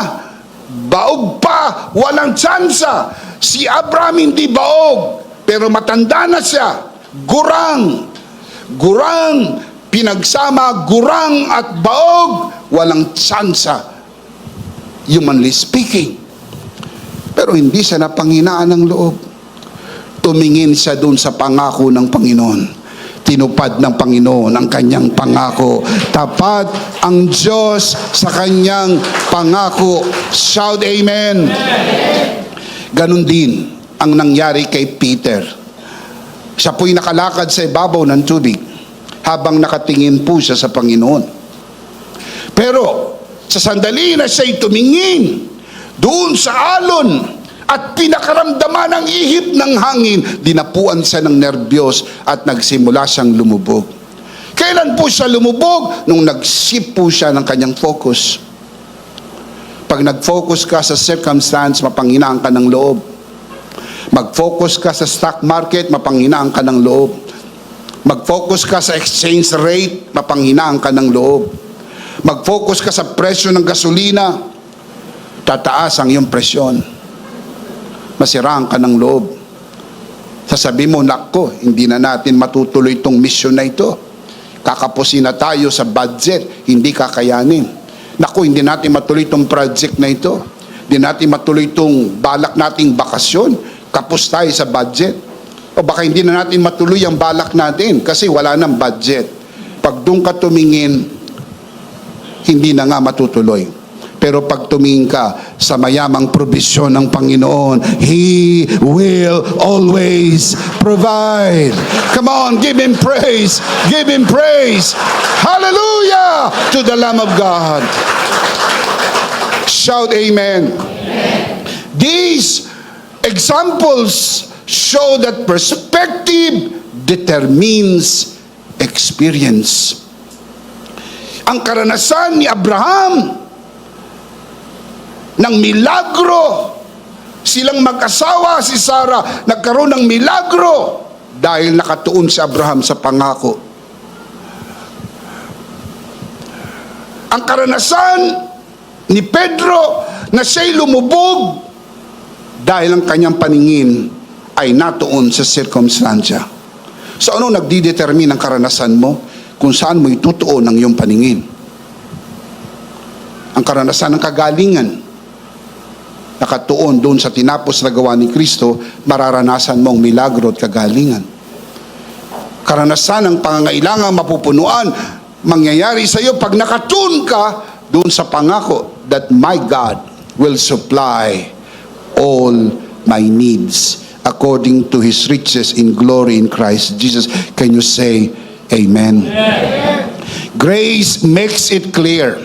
baog pa, walang tsansa. Si Abraham hindi baog, pero matanda na siya. Gurang, pinagsama, gurang at baog, walang tsansa, humanly speaking. Pero hindi siya napanghinaan ng loob. Tumingin siya dun sa pangako ng Panginoon. Tinupad ng Panginoon ang kanyang pangako. Tapat ang Diyos sa kanyang pangako. Shout amen. Ganon din ang nangyari kay Peter. Siya po'y nakalakad sa ibabaw ng tubig habang nakatingin po siya sa Panginoon. Pero sa sandali na siya'y tumingin doon sa alon at pinakaramdaman ang ihip ng hangin, dinapuan siya ng nerbiyos at nagsimula siyang lumubog. Kailan po siya lumubog? Nung nag-shift po siya ng kanyang focus. Pag nag-focus ka sa circumstance, mapanghinaan ka ng loob. Mag-focus ka sa stock market, mapanghinaan ka ng loob. Mag-focus ka sa exchange rate, mapanghinaan ka ng loob. Mag-focus ka sa presyo ng gasolina, tataas ang iyong presyon. Masiraan ka ng loob. Sasabi mo, nako, hindi na natin matutuloy itong mission na ito. Kakapusin na tayo sa budget, hindi kakayanin. Nako, hindi natin matuloy itong project na ito. Hindi natin matuloy itong balak nating bakasyon. Kapos tayo sa budget. O baka hindi na natin matuloy ang balak natin kasi wala nang budget. Pag doon ka tumingin, hindi na nga matutuloy. Pero pag tumingin ka sa mayamang probisyon ng Panginoon, He will always provide. Come on, give Him praise. Give Him praise. Hallelujah to the Lamb of God. Shout amen. These examples show that perspective determines experience. Ang karanasan ni Abraham ng milagro, silang mag-asawa, si Sarah, nagkaroon ng milagro dahil nakatuon si Abraham sa pangako. Ang karanasan ni Pedro na siya'y lumubog dahil ang kanyang paningin ay natuon sa sirkumstansya. So ano nagdidetermine ang karanasan mo? kung saan mo itutuon ang iyong paningin. Ang karanasan ng kagalingan, nakatuon doon sa tinapos na gawa ni Kristo, mararanasan mo ang milagro at kagalingan. Karanasan ng pangangailangan mapupunuan, mangyayari sa iyo pag nakatun ka doon sa pangako that my God will supply all my needs according to His riches in glory in Christ Jesus. Can you say amen? Grace makes it clear.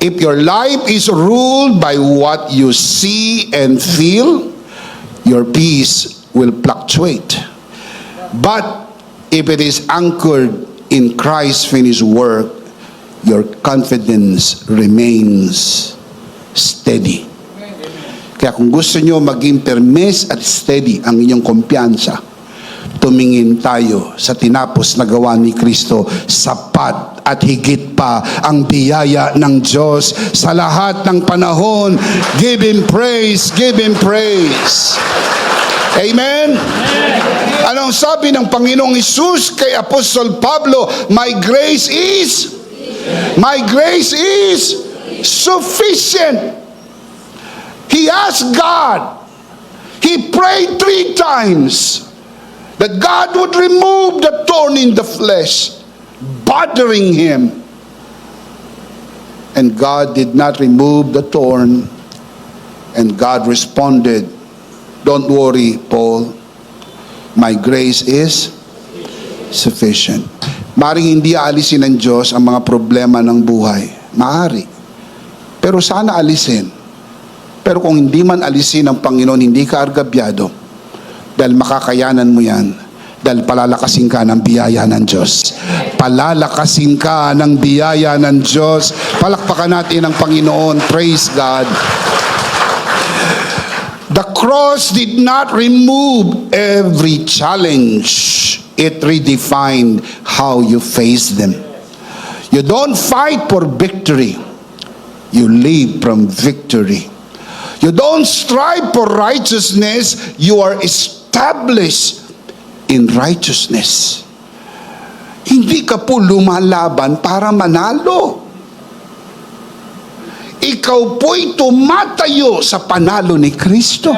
If your life is ruled by what you see and feel, your peace will fluctuate. But if it is anchored in Christ's finished work, your confidence remains steady. Kaya kung gusto nyo maging permis at steady ang inyong kumpiyansa, tumingin tayo sa tinapos na gawa ni Kristo. Sapat at higit pa ang biyaya ng Diyos sa lahat ng panahon. Give Him praise, give Him praise. Amen? Anong sabi ng Panginoong Hesus kay Apostol Pablo? My grace is sufficient. He asked God, he prayed 3 times that God would remove the thorn in the flesh bothering him. And God did not remove the thorn, and God responded, don't worry, Paul, my grace is sufficient. Maring hindi aalisin ng Diyos ang mga problema ng buhay. Maaari. Pero sana alisin. Pero kung hindi man alisin ng Panginoon, hindi ka argabyado. Dahil makakayanan mo yan. Dahil palalakasin ka ng biyaya ng Diyos. Palalakasin ka ng biyaya ng Diyos. Palakpakan natin ang Panginoon. Praise God. The cross did not remove every challenge. It redefined how you face them. You don't fight for victory. You live from victory. You don't strive for righteousness. You are established in righteousness. Hindi ka po lumalaban para manalo. Ikaw po'y tumatayo sa panalo ni Kristo.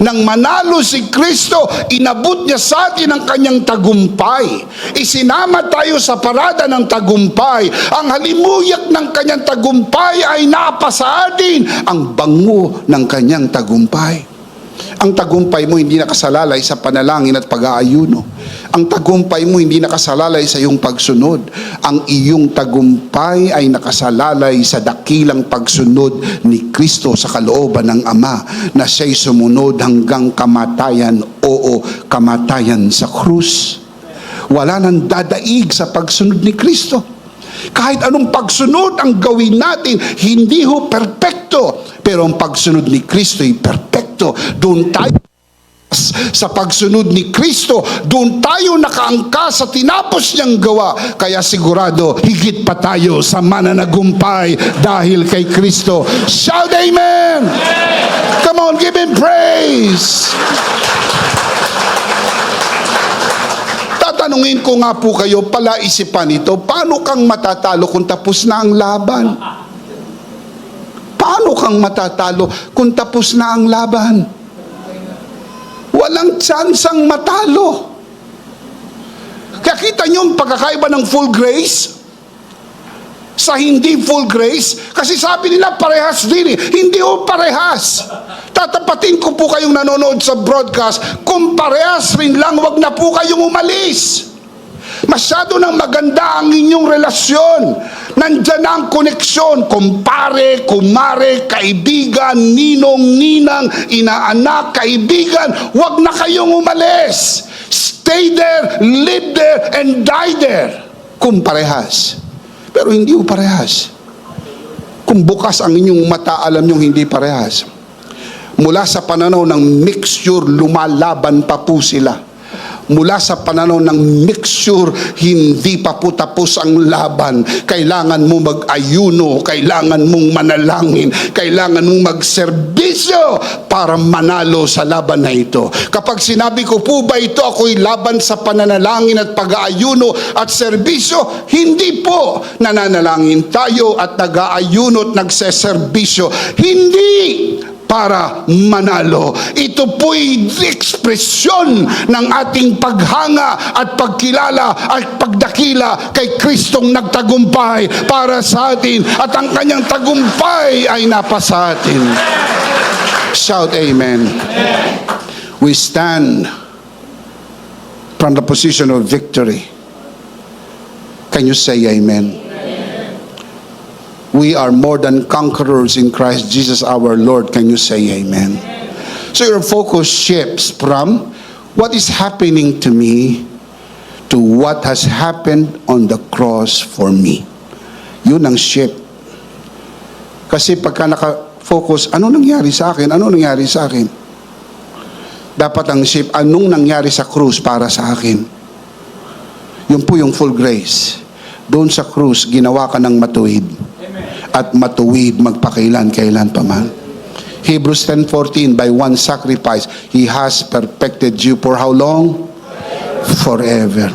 Nang manalo si Kristo, inabot niya sa atin ang kanyang tagumpay. Isinama tayo sa parada ng tagumpay. Ang halimuyak ng kanyang tagumpay ay napa sa atin ang bango ng kanyang tagumpay. Ang tagumpay mo hindi nakasalalay sa panalangin at pag-aayuno. Ang tagumpay mo hindi nakasalalay sa iyong pagsunod. Ang iyong tagumpay ay nakasalalay sa dakilang pagsunod ni Kristo sa kalooban ng Ama, na siya'y sumunod hanggang kamatayan, oo, kamatayan sa krus. Wala nang dadaig sa pagsunod ni Kristo. Kahit anong pagsunod ang gawin natin, hindi ho perpekto. Pero ang pagsunod ni Kristo ay perpekto. Doon tayo sa pagsunod ni Kristo, doon tayo nakaangka sa tinapos niyang gawa. Kaya sigurado, higit pa tayo sa mananagumpay dahil kay Kristo. Shout amen! Come on, give Him praise! Tatanungin ko nga po kayo, palaisipan ito, paano kang matatalo kung tapos na ang laban? Paano kang matatalo kung tapos na ang laban? Walang tsansang matalo. Kaya kita niyo ang pagkakaiba ng full grace sa hindi full grace. Kasi sabi nila parehas din eh. Hindi ho parehas. Tatapatin ko po kayong nanonood sa broadcast, kung parehas rin lang, wag na po kayong umalis. Masyado nang maganda ang inyong relasyon. Nandyan na ang koneksyon. Kumpare, kumare, kaibigan, ninong, ninang, inaanak, kaibigan. Huwag na kayong umalis. Stay there, live there, and die there. Kung parehas. Pero hindi po parehas. Kung bukas ang inyong mata, alam nyo hindi parehas. Mula sa pananaw ng mixture, lumalaban pa po sila. mula sa pananaw ng mixture, hindi pa po tapos ang laban. Kailangan mo mag-ayuno, kailangan mong manalangin, kailangan mong magserbisyo para manalo sa laban na ito. Kapag sinabi ko po ba ito, ako'y laban sa pananalangin at pag-aayuno at serbisyo, hindi po. Nananalangin tayo at nag-aayuno at nagseserbisyo. Hindi para manalo. Ito po'y ekspresyon ng ating paghanga at pagkilala at pagdakila kay Kristong nagtagumpay para sa atin at ang kanyang tagumpay ay napasa atin. Shout amen. We stand from the position of victory. Can you say amen? We are more than conquerors in Christ Jesus our Lord. Can you say amen? So your focus shifts from what is happening to me to what has happened on the cross for me. Yun ang shift. Kasi pagka naka-focus, ano nangyari sa akin? Ano nangyari sa akin? Dapat ang shift, anong nangyari sa krus para sa akin? Yun po yung full grace. Doon sa krus, ginawa ka ng matuwid. At matuwid magpakailan-kailan pa man. Hebrews 10:14, by one sacrifice, He has perfected you for how long? Forever.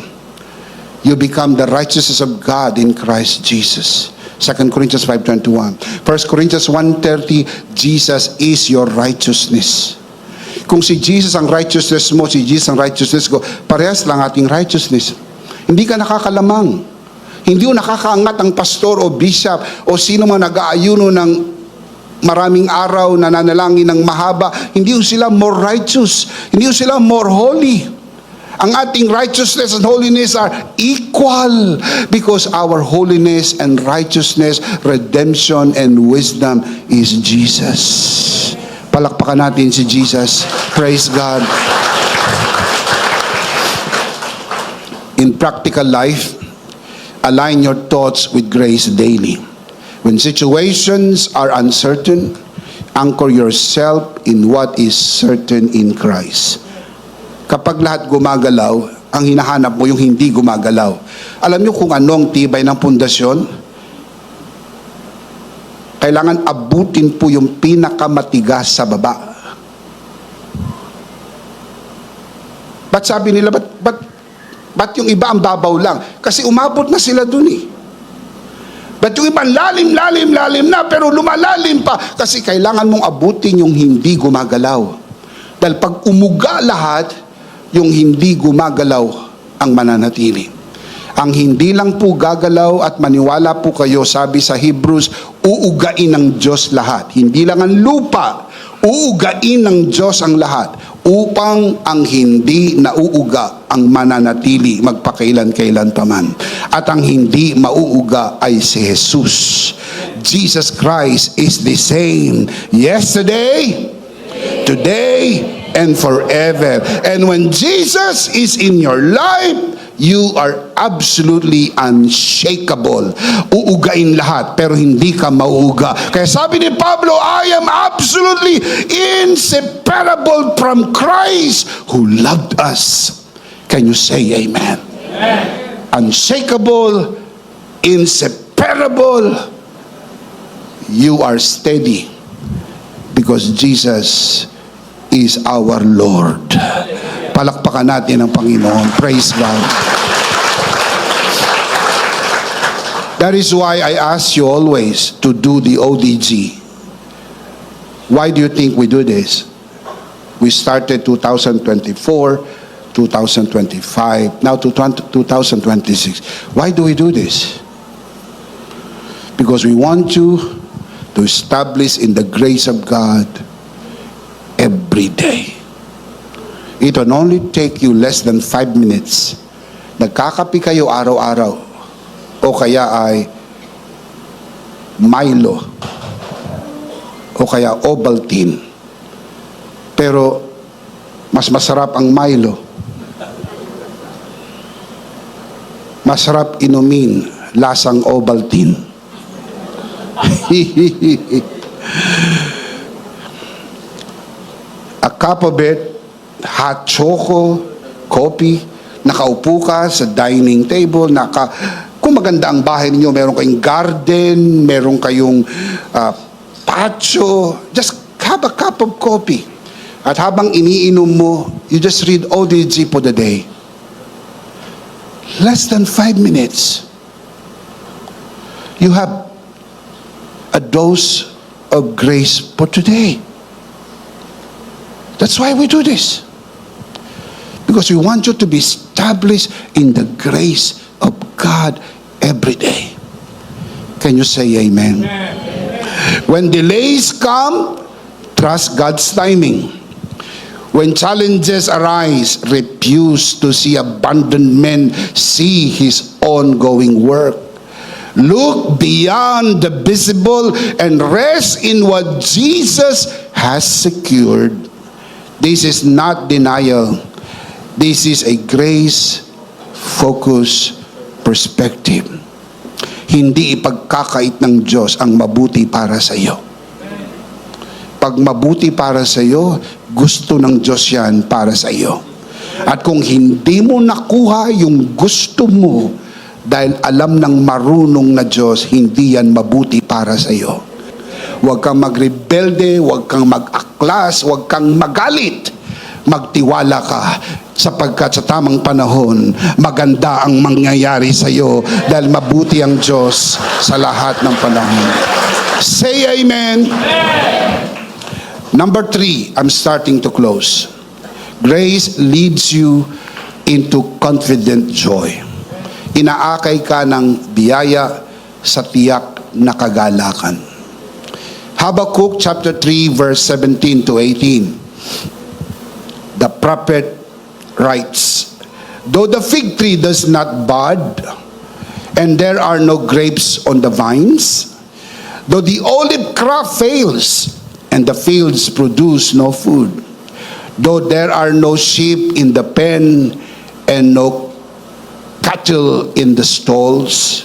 You become the righteousness of God in Christ Jesus. 2 Corinthians 5:21. 1 Corinthians 1:30, Jesus is your righteousness. Kung si Jesus ang righteousness mo, si Jesus ang righteousness ko, parehas lang ating righteousness. Hindi ka nakakalamang. Hindi mo nakakaangat ang pastor o bishop o sino man nag-aayuno ng maraming araw na nanalangin ng mahaba. Hindi sila more righteous. Hindi sila more holy. Ang ating righteousness and holiness are equal because our holiness and righteousness, redemption and wisdom is Jesus. Palakpakan natin si Jesus. Praise God. In practical life, align your thoughts with grace daily. When situations are uncertain, anchor yourself in what is certain in Christ. Kapag lahat gumagalaw, ang hinahanap mo yung hindi gumagalaw. Alam niyo kung ano ang tibay ng pundasyon? Kailangan abutin po yung pinakamatigas sa baba. Ba't sabi nila, ba't yung iba ang babaw lang? Kasi umabot na sila dun eh. Ba't yung iba lalim na pero lumalalim pa? Kasi kailangan mong abutin yung hindi gumagalaw. Dahil pag umuga lahat, yung hindi gumagalaw ang mananatili. Ang hindi lang po gagalaw at maniwala po kayo, sabi sa Hebrews, uugain ng Diyos lahat. Hindi lang ang lupa, uugain ng Diyos ang lahat upang ang hindi nauuga ang mananatili magpakailan-kailan pa man. At ang hindi mauuga ay si Jesus. Jesus Christ is the same yesterday, today, and forever. And when Jesus is in your life, you are absolutely unshakable. Uugain lahat, pero hindi ka mauuga. Kaya sabi ni Pablo, I am absolutely inseparable from Christ who loved us. Can you say amen? Amen. Unshakable, inseparable, you are steady because Jesus is our Lord. Palakpakan natin ang Panginoon. Praise God. That is why I ask you always to do the ODG. Why do you think we do this? We started 2024, 2025, now to 2026. Why do we do this? Because we want you to establish in the grace of God every day. It will only take you less than 5 minutes. Nagkakapi kayo araw-araw. O kaya ay Milo. O kaya Ovaltine. Pero mas masarap ang Milo. Masarap inumin, lasang Ovaltine. A cup of it, hot choco, coffee, nakaupo ka sa dining table, kung maganda ang bahay ninyo, meron kayong garden, meron kayong patio, just have a cup of coffee. At habang iniinom mo, you just read ODG for the day. Less than 5 minutes. You have a dose of grace for today. That's why we do this. Because we want you to be established in the grace of God every day. Can you say amen? When delays come, trust God's timing. When challenges arise, refuse to see abandoned men see His ongoing work. Look beyond the visible and rest in what Jesus has secured. This is not denial. This is a grace-focused perspective. Hindi ipagkakait ng Diyos ang mabuti para sa iyo. Pag mabuti para sa iyo, gusto ng Diyos yan para sa iyo. At kung hindi mo nakuha yung gusto mo, dahil alam ng marunong na Diyos, hindi yan mabuti para sa iyo. Huwag kang magrebelde, huwag kang mag-aklas, huwag kang magalit. Magtiwala ka, sapagkat sa tamang panahon, maganda ang mangyayari sa iyo dahil mabuti ang Diyos sa lahat ng panahon. Say amen. Number 3, I'm starting to close. Grace leads you into confident joy. Inaakay ka ng biyaya sa tiyak na kagalakan. Habakkuk chapter 3 verse 17 to 18. The prophet writes, though the fig tree does not bud, and there are no grapes on the vines, though the olive crop fails, and the fields produce no food, though there are no sheep in the pen, and no cattle in the stalls.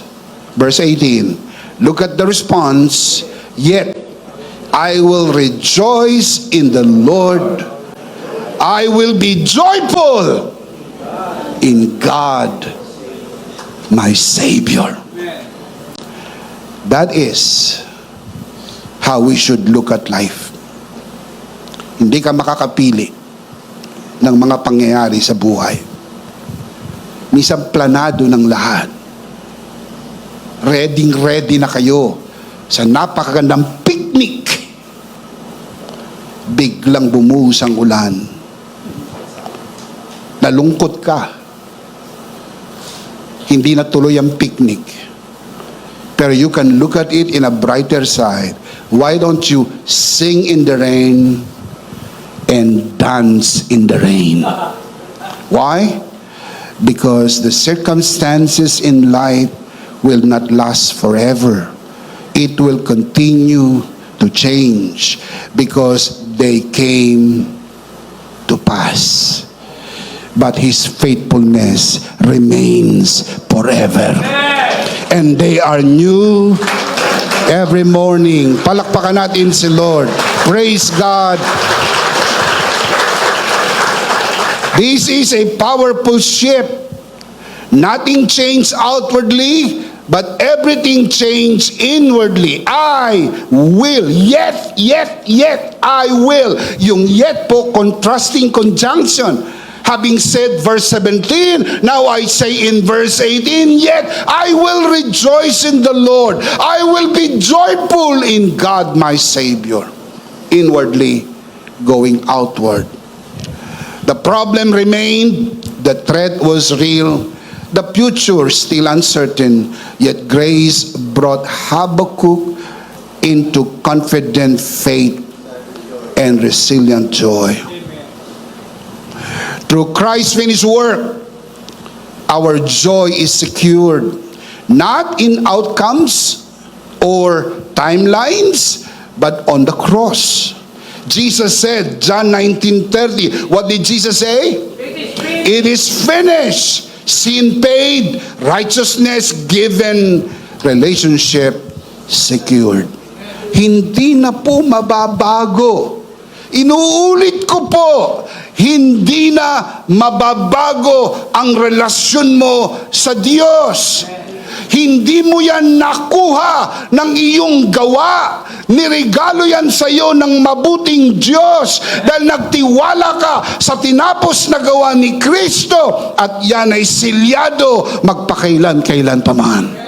Verse 18, look at the response, yet I will rejoice in the Lord. I will be joyful in God, my Savior. That is how we should look at life. Hindi ka makakapili ng mga pangyayari sa buhay. Minsan planado ng lahat. Ready na kayo sa napakagandang picnic. Biglang bumuhos ang ulan. Nalungkot ka. Hindi natuloy ang picnic. Pero you can look at it in a brighter side. Why don't you sing in the rain and dance in the rain? Why? Because the circumstances in life will not last forever. It will continue to change because they came to pass. But His faithfulness remains forever. And they are new every morning. Palakpakan natin si Lord. Praise God. This is a powerful shift. Nothing changed outwardly, but everything changed inwardly. I will. Yet, I will. Yung yet po, contrasting conjunction. Having said verse 17, now I say in verse 18, yet I will rejoice in the Lord. I will be joyful in God my Savior. Inwardly, going outward. The problem remained, the threat was real, the future still uncertain, yet grace brought Habakkuk into confident faith and resilient joy. Through Christ's finished work, our joy is secured, not in outcomes or timelines, but on the cross. Jesus said, John 19:30, what did Jesus say? It is finished. Sin paid, righteousness given, relationship secured. Hindi na po mababago. Inuulit ko po, hindi na mababago ang relasyon mo sa Diyos. Hindi mo yan nakuha ng iyong gawa. Niregalo yan sa iyo ng mabuting Diyos dahil nagtiwala ka sa tinapos na gawa ni Kristo at yan ay silyado magpakailan-kailan pa man.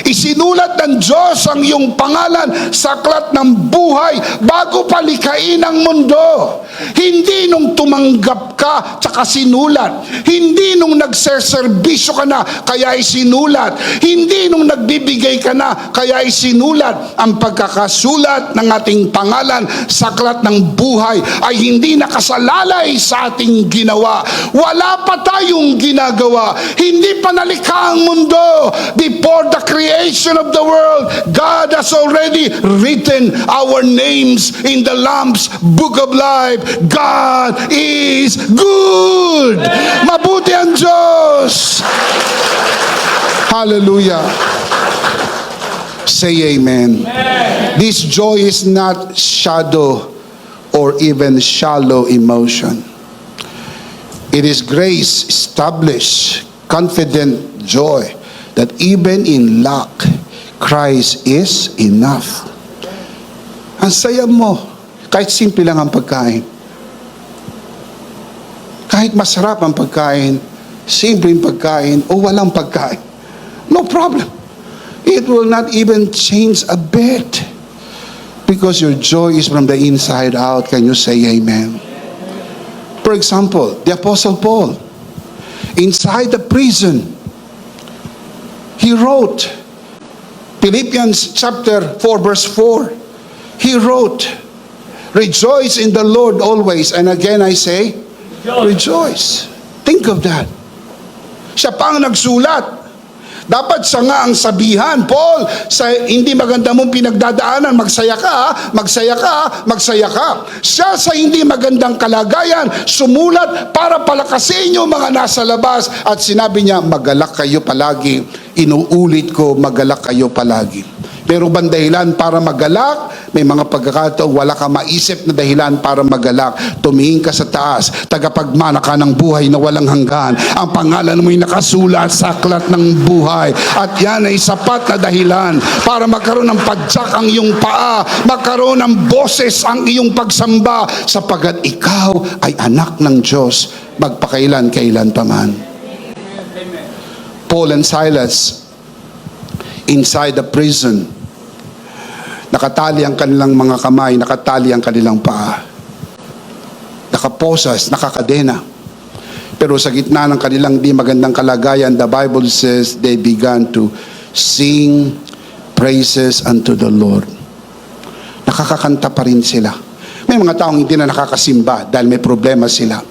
Isinulat ng Diyos ang iyong pangalan sa aklat ng buhay bago palikhain ang mundo. Hindi nung tumanggap ka tsaka sinulat. Hindi nung nagseserbisyo ka na kaya isinulat. Hindi nung nagbibigay ka na kaya isinulat. Ang pagkakasulat ng ating pangalan sa aklat ng buhay ay hindi nakasalalay sa ating ginawa. Wala pa tayong ginagawa. Hindi pa nalikha ang mundo. Before the creation of the world, God has already written our names in the Lamb's Book of Life. God is good. Mabuti ang Diyos. Hallelujah. Say amen. This joy is not shadow or even shallow emotion. It is grace established, confident joy that even in lack, Christ is enough. Ang saya mo, kahit simple lang ang pagkain. Kahit masarap ang pagkain, simpleng pagkain, o walang pagkain. No problem. It will not even change a bit. Because your joy is from the inside out. Can you say amen? For example, the Apostle Paul, inside the prison, he wrote, Philippians chapter 4 verse 4, he wrote, rejoice in the Lord always. And again I say, rejoice. Think of that. Siya pa ang nagsulat. Dapat siya nga ang sabihan, Paul, sa hindi maganda mong pinagdadaanan, magsaya ka, magsaya ka, magsaya ka. Siya sa hindi magandang kalagayan, sumulat para palakasin yung mga nasa labas. At sinabi niya, magalak kayo palagi. Inuulit ko, magalak kayo palagi. Pero bang dahilan para magalak? May mga pagkakataon, wala ka maisip na dahilan para magalak. Tumingin ka sa taas, tagapagmana ka ng buhay na walang hanggan. Ang pangalan mo'y nakasulat sa aklat ng buhay. At yan ay sapat na dahilan para magkaroon ng padyak ang iyong paa, magkaroon ng boses ang iyong pagsamba, sapagat ikaw ay anak ng Diyos, magpakailan-kailan pa man. Paul and Silas, inside the prison, nakatali ang kanilang mga kamay, nakatali ang kanilang paa. Nakaposas, nakakadena. Pero sa gitna ng kanilang di magandang kalagayan, the Bible says they began to sing praises unto the Lord. Nakakakanta pa rin sila. May mga taong hindi na nakakasimba dahil may problema sila.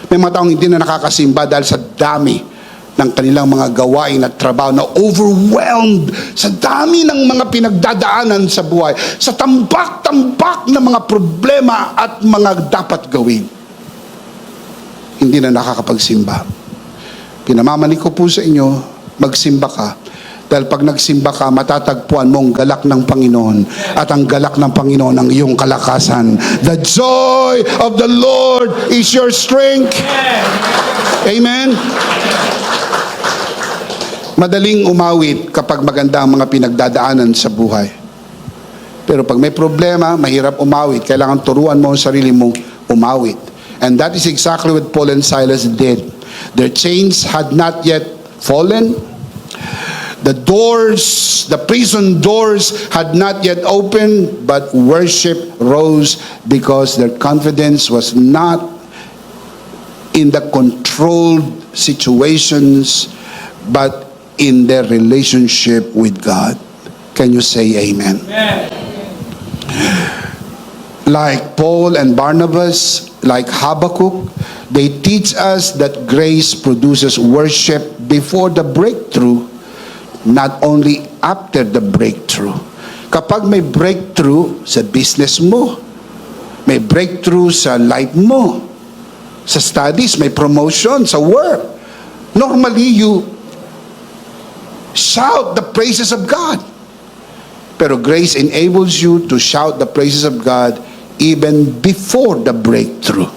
May mga taong hindi na nakakasimba dahil sa dami ng kanilang mga gawain at trabaho, na overwhelmed sa dami ng mga pinagdadaanan sa buhay, sa tambak-tambak na mga problema at mga dapat gawin. Hindi na nakakapagsimba. Pinamamani ko po sa inyo, magsimba ka. Dahil pag nagsimba ka, matatagpuan mo ang galak ng Panginoon. At ang galak ng Panginoon ang iyong kalakasan. The joy of the Lord is your strength. Amen? Madaling umawit kapag maganda ang mga pinagdadaanan sa buhay. Pero pag may problema, mahirap umawit. Kailangan turuan mo ang sarili mong umawit. And that is exactly what Paul and Silas did. Their chains had not yet fallen. The doors, the prison doors had not yet opened, but worship rose because their confidence was not in the controlled situations, but in their relationship with God. Can you say amen? Amen. Like Paul and Barnabas, like Habakkuk, they teach us that grace produces worship before the breakthrough, not only after the breakthrough. Kapag may breakthrough sa business mo, may breakthrough sa life mo, sa studies, may promotion sa work, normally you shout the praises of God. Pero grace enables you to shout the praises of God even before the breakthrough.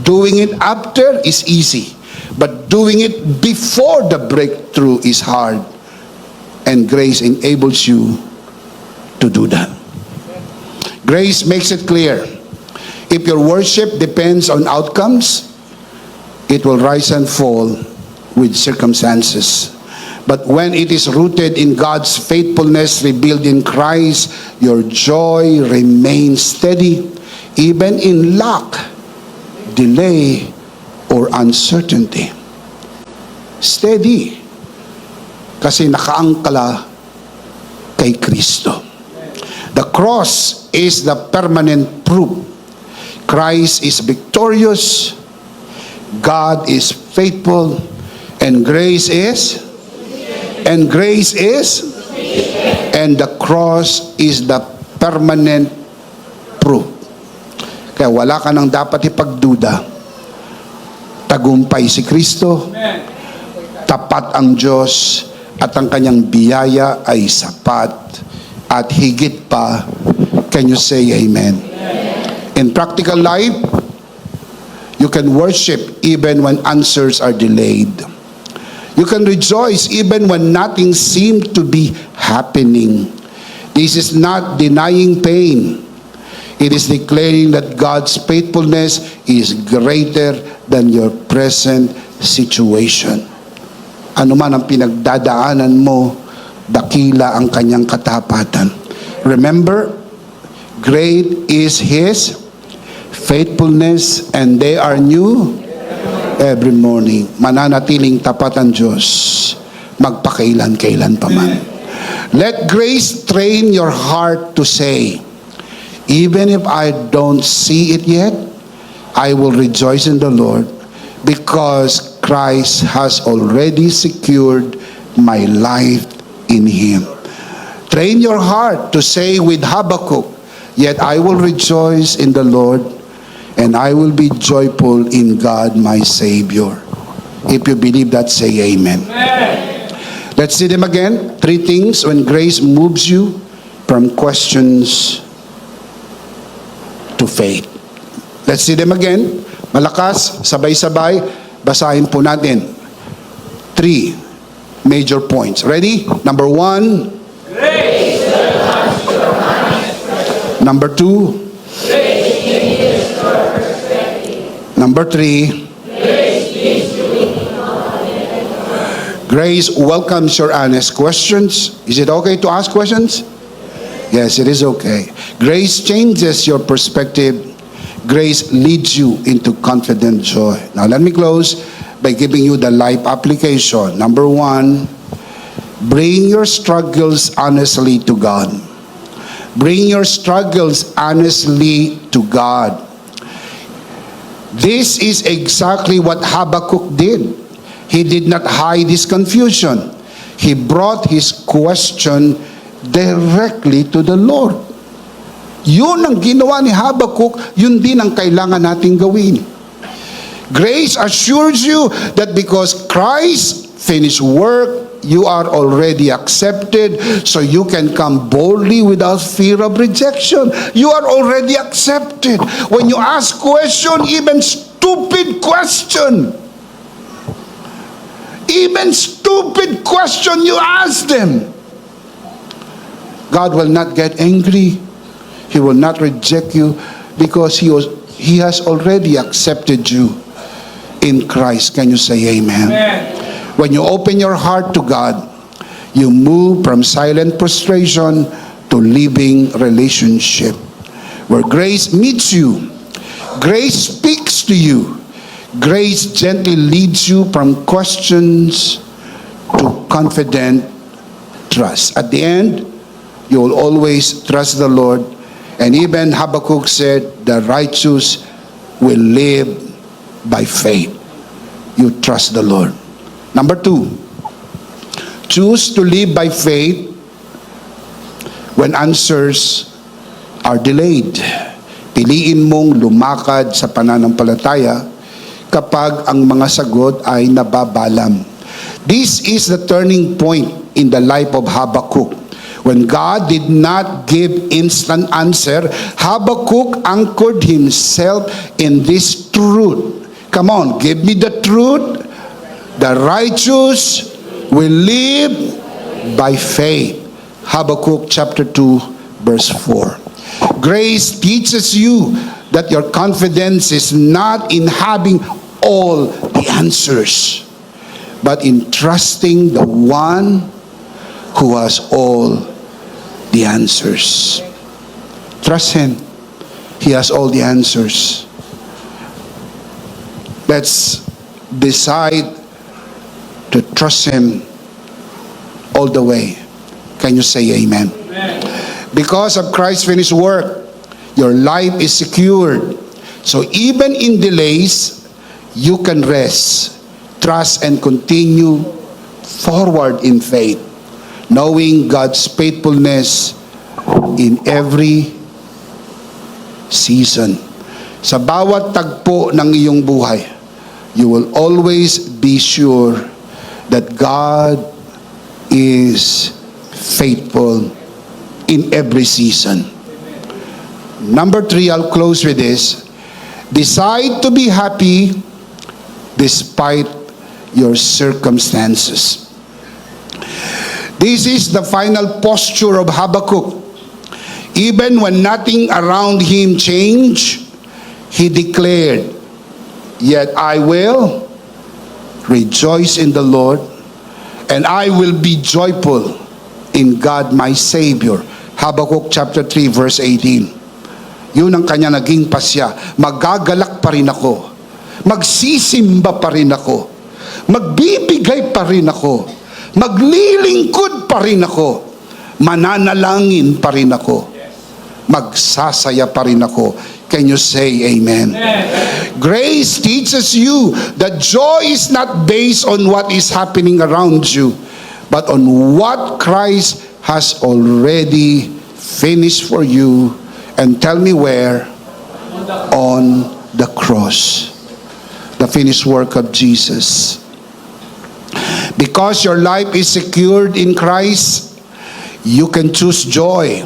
Doing it after is easy, but doing it before the breakthrough is hard. And grace enables you to do that. Grace makes it clear. If your worship depends on outcomes, it will rise and fall with circumstances. But when it is rooted in God's faithfulness revealed in Christ, your joy remains steady, even in lack, delay, or uncertainty. Steady. Kasi nakaangkala kay Kristo. The cross is the permanent proof. Christ is victorious, God is faithful, and grace is, and the cross is the permanent proof. Kaya wala ka nang dapat ipagduda. Tagumpay si Kristo, tapat ang Diyos, at ang kanyang biyaya ay sapat at higit pa. Can you say amen? In practical life, you can worship even when answers are delayed. You can rejoice even when nothing seems to be happening. This is not denying pain. It is declaring that God's faithfulness is greater than your present situation. Ano man ang pinagdadaanan mo, dakila ang kanyang katapatan. Remember, great is His faithfulness, and they are new every morning. Mananatiling tapat ang Diyos, magpakailan-kailan pa man. Let grace train your heart to say, even if I don't see it yet, I will rejoice in the Lord, because Christ has already secured my life in Him. Train your heart to say with Habakkuk, yet I will rejoice in the Lord, and I will be joyful in God my Savior. If you believe that, say amen. Amen. Let's see them again. 3 things when grace moves you from questions to faith. Let's see them again. Malakas, sabay-sabay. Basahin po natin. 3 major points. Ready? Number 1. Grace surpasses your unexpected. Number 2. Grace changes your perspective. Number 3. Grace leads you into Grace welcomes your honest questions. Is it okay to ask questions? Yes, it is okay. Grace changes your perspective. Grace leads you into confident joy. Now let me close by giving you the life application. Number 1, bring your struggles honestly to God. Bring your struggles honestly to God. This is exactly what Habakkuk did. He did not hide his confusion. He brought his question directly to the Lord. Yun ang ginawa ni Habakkuk, yun din ang kailangan nating gawin. Grace assures you that because Christ finished work, you are already accepted, so you can come boldly without fear of rejection. You are already accepted. When you ask question, even stupid question, you ask them, God will not get angry. He will not reject you, because He has already accepted you in Christ. Can you say amen? Amen. When you open your heart to God, you move from silent prostration to living relationship, where grace meets you, grace speaks to you, grace gently leads you from questions to confident trust. At the end, you will always trust the Lord. And even Habakkuk said, the righteous will live by faith. You trust the Lord. Number 2, choose to live by faith when answers are delayed. Piliin mong lumakad sa pananampalataya kapag ang mga sagot ay nababalam. This is the turning point in the life of Habakkuk. When God did not give instant answer, Habakkuk anchored himself in this truth. Come on, give me the truth. The righteous will live by faith. Habakkuk chapter 2, verse 4. Grace teaches you that your confidence is not in having all the answers, but in trusting the one who has all the answers. Trust Him. He has all the answers. Let's decide to trust Him all the way. Can you say amen? Amen. Because of Christ's finished work, your life is secured. So even in delays, you can rest, trust, and continue forward in faith, knowing God's faithfulness in every season. Sa bawat tagpo ng iyong buhay, you will always be sure that God is faithful in every season. Number 3, I'll close with this. Decide to be happy despite your circumstances. This is the final posture of Habakkuk. Even when nothing around him changed, he declared, "Yet I will rejoice in the Lord, and I will be joyful in God my Savior." Habakkuk chapter 3, verse 18. Yun ang kanya naging pasya. Magagalak pa rin ako. Magsisimba pa rin ako. Magbibigay pa rin ako. Maglilingkod pa rin ako. Mananalangin pa rin ako. Magsasaya pa rin ako. Can you say amen? Grace teaches you that joy is not based on what is happening around you, but on what Christ has already finished for you. And tell me where? On the cross. The finished work of Jesus. Because your life is secured in Christ, you can choose joy.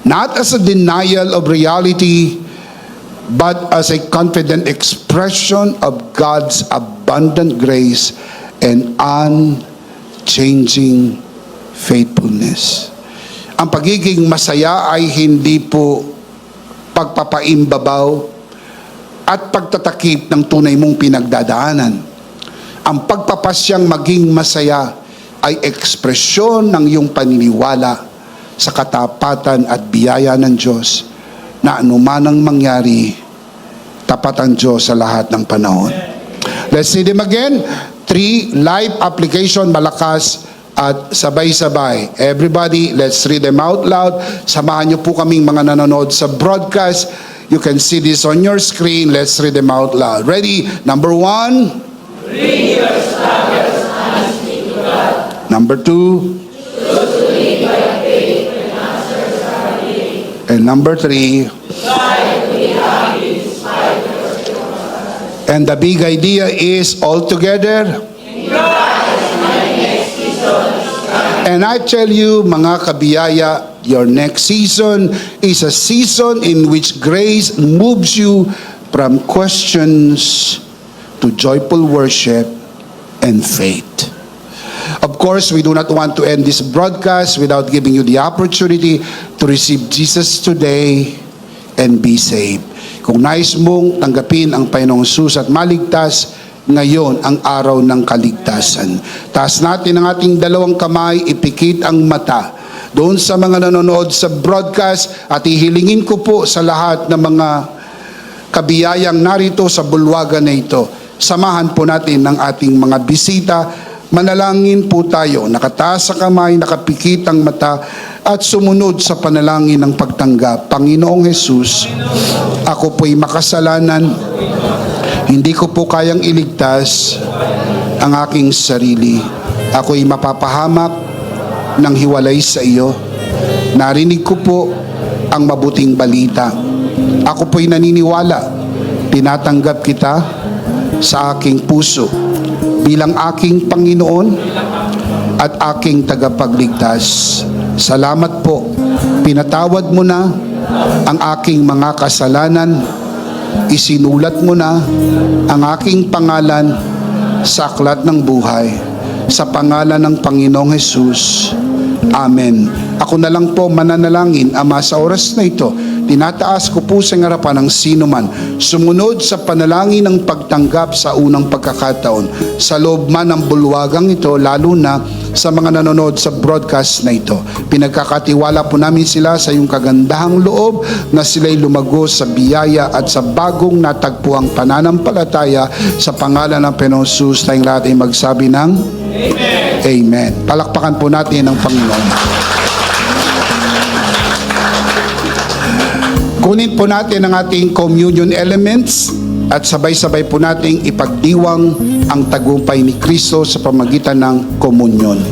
Not as a denial of reality, but as a confident expression of God's abundant grace and unchanging faithfulness. Ang pagiging masaya ay hindi po pagpapaimbabaw at pagtatakip ng tunay mong pinagdadaanan. Ang pagpapasyang maging masaya ay ekspresyon ng iyong paniniwala sa katapatan at biyaya ng Diyos na anuman ang mangyari, tapat ang Diyos sa lahat ng panahon. Let's see them again. 3, life application, malakas at sabay-sabay. Everybody, let's read them out loud. Samahan niyo po kaming mga nanonood sa broadcast. You can see this on your screen. Let's read them out loud. Ready? Number 1. Bring your struggles honestly to God. Number 2. Choose to live by faith when answers are delayed. And number 3. Try to be happy despite your circumstances. And the big idea is all together. In Christ, my next season is coming. And I tell you, mga kabiyaya, your next season is a season in which grace moves you from questions to joyful worship and faith. Of course, we do not want to end this broadcast without giving you the opportunity to receive Jesus today and be saved. Kung nais mong tanggapin ang Panginoong Jesus at maligtas, ngayon ang araw ng kaligtasan. Taas natin ang ating dalawang kamay, ipikit ang mata doon sa mga nanonood sa broadcast at ihilingin ko po sa lahat ng mga kabiyayang narito sa bulwagan na ito. Samahan po natin ng ating mga bisita. Manalangin po tayo, nakataas sa kamay, nakapikit ang mata at sumunod sa panalangin ng pagtanggap. Panginoong Jesus, ako po'y makasalanan. Hindi ko po kayang iligtas ang aking sarili. Ako'y mapapahamak ng hiwalay sa iyo. Narinig ko po ang mabuting balita. Ako po'y naniniwala. Tinatanggap kita sa aking puso bilang aking Panginoon at aking tagapagligtas. Salamat po. Pinatawad mo na ang aking mga kasalanan. Isinulat mo na ang aking pangalan sa aklat ng buhay. Sa pangalan ng Panginoong Hesus. Amen. Ako na lang po mananalangin, Ama, sa oras na ito. Tinataas ko po sa harapan ng sino man sumunod sa panalangin ng pagtanggap sa unang pagkakataon. Sa loob man ng bulwagang ito, lalo na sa mga nanonood sa broadcast na ito. Pinagkakatiwala po namin sila sa iyong kagandahang loob na sila'y lumago sa biyaya at sa bagong natagpuang pananampalataya sa pangalan ng Panginoong Hesus. Tayong lahat ay magsabi ng Amen. Amen. Palakpakan po natin ang Panginoon. Kunin po natin ang ating communion elements at sabay-sabay po nating ipagdiwang ang tagumpay ni Kristo sa pamagitan ng komunyon.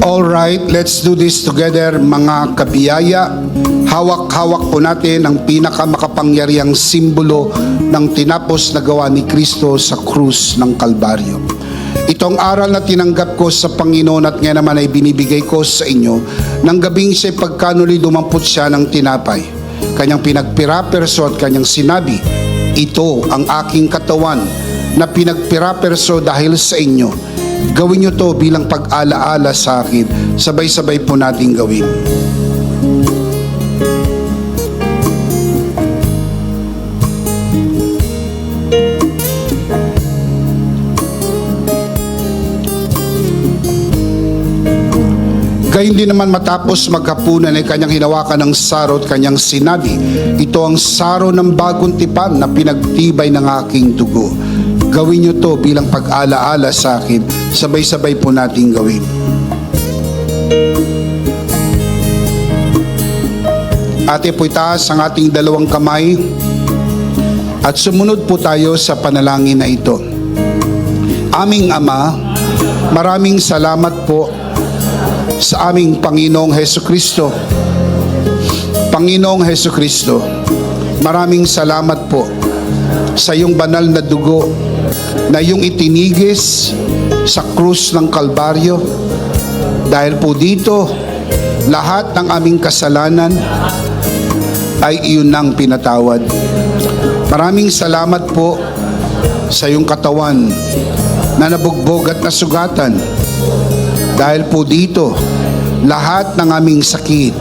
All right, let's do this together, mga kabiyaya. Hawak-hawak po natin ang pinakamakapangyarihang simbolo ng tinapos na gawa ni Kristo sa krus ng Kalbaryo. Itong aral na tinanggap ko sa Panginoon at ngayon naman ay binibigay ko sa inyo. Nang gabing siya'y pagkanuli, dumampot siya ng tinapay. Kanyang pinagpiraperso at kanyang sinabi, ito ang aking katawan na pinagpiraperso dahil sa inyo. Gawin niyo to bilang pag-alaala sa akin. Sabay-sabay po natin gawin. Gayun din naman matapos maghapunan ay kanyang hinawakan ng saro at kanyang sinabi, ito ang saro ng bagong tipan na pinagtibay ng aking dugo. Gawin niyo to bilang pag-alaala sa akin. Sabay-sabay po natin gawin. Ate po itaas ang ating dalawang kamay at sumunod po tayo sa panalangin na ito. Aming Ama, maraming salamat po sa aming Panginoong Hesukristo. Panginoong Hesukristo, maraming salamat po sa iyong banal na dugo na iyong itinigis sa krus ng Kalbaryo. Dahil po dito, lahat ng aming kasalanan ay iyon nang pinatawad. Maraming salamat po sa iyong katawan na nabugbog at nasugatan. Dahil po dito, lahat ng aming sakit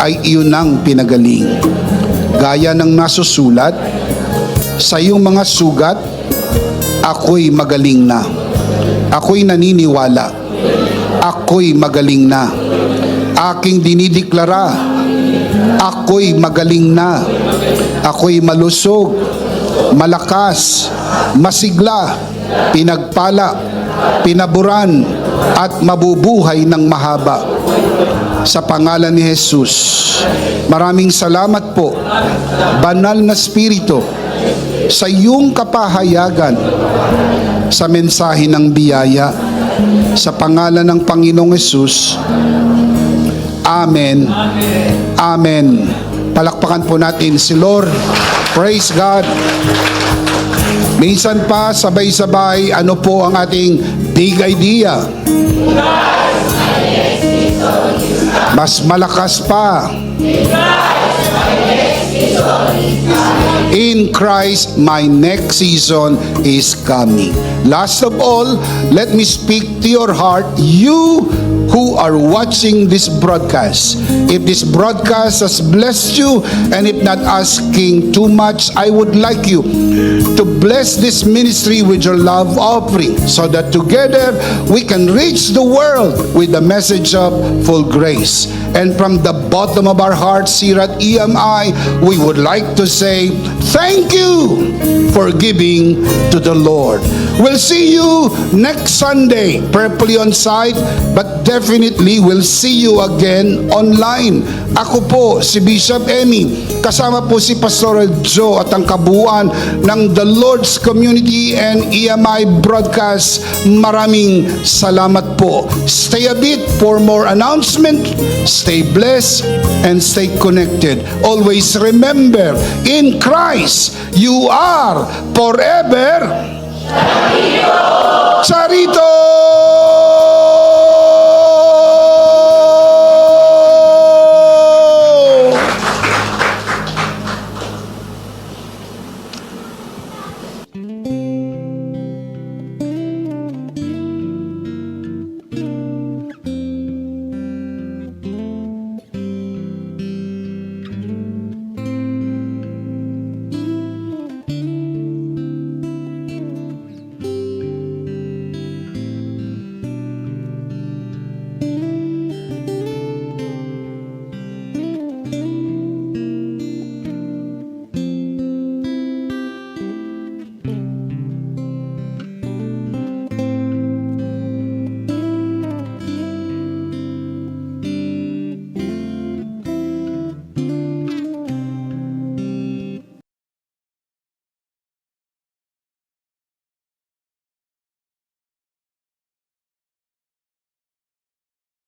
ay iyon ang pinagaling. Gaya ng nasusulat, sa iyong mga sugat, ako'y magaling na. Ako'y naniniwala. Ako'y magaling na. Aking dinideklara, ako'y magaling na. Ako'y malusog, malakas, masigla, pinagpala, pinaburan, at mabubuhay ng mahaba. Sa pangalan ni Jesus, maraming salamat po, Banal na Espiritu, sa iyong kapahayagan sa mensahe ng biyaya. Sa pangalan ng Panginoong Jesus, Amen. Amen. Palakpakan po natin si Lord. Praise God. Minsan pa, sabay-sabay, ano po ang ating big idea? Mas malakas pa. In Christ, my next season is coming. Last of all, let me speak to your heart, you who are watching this broadcast. If this broadcast has blessed you, and if not asking too much, I would like you to bless this ministry with your love offering so that together we can reach the world with the message of full grace. And from the bottom of our hearts here at EMI, we would like to say thank you for giving to the Lord. We'll see you next Sunday, prayerfully on site, but definitely we'll see you again online. Ako po si Bishop Emmy, kasama po si Pastor Joe at ang kabuuan ng The Lord's Community and EMI Broadcast. Maraming salamat po. Stay a bit for more announcement. Stay blessed and stay connected. Always remember, in Christ, you are forever Sarito!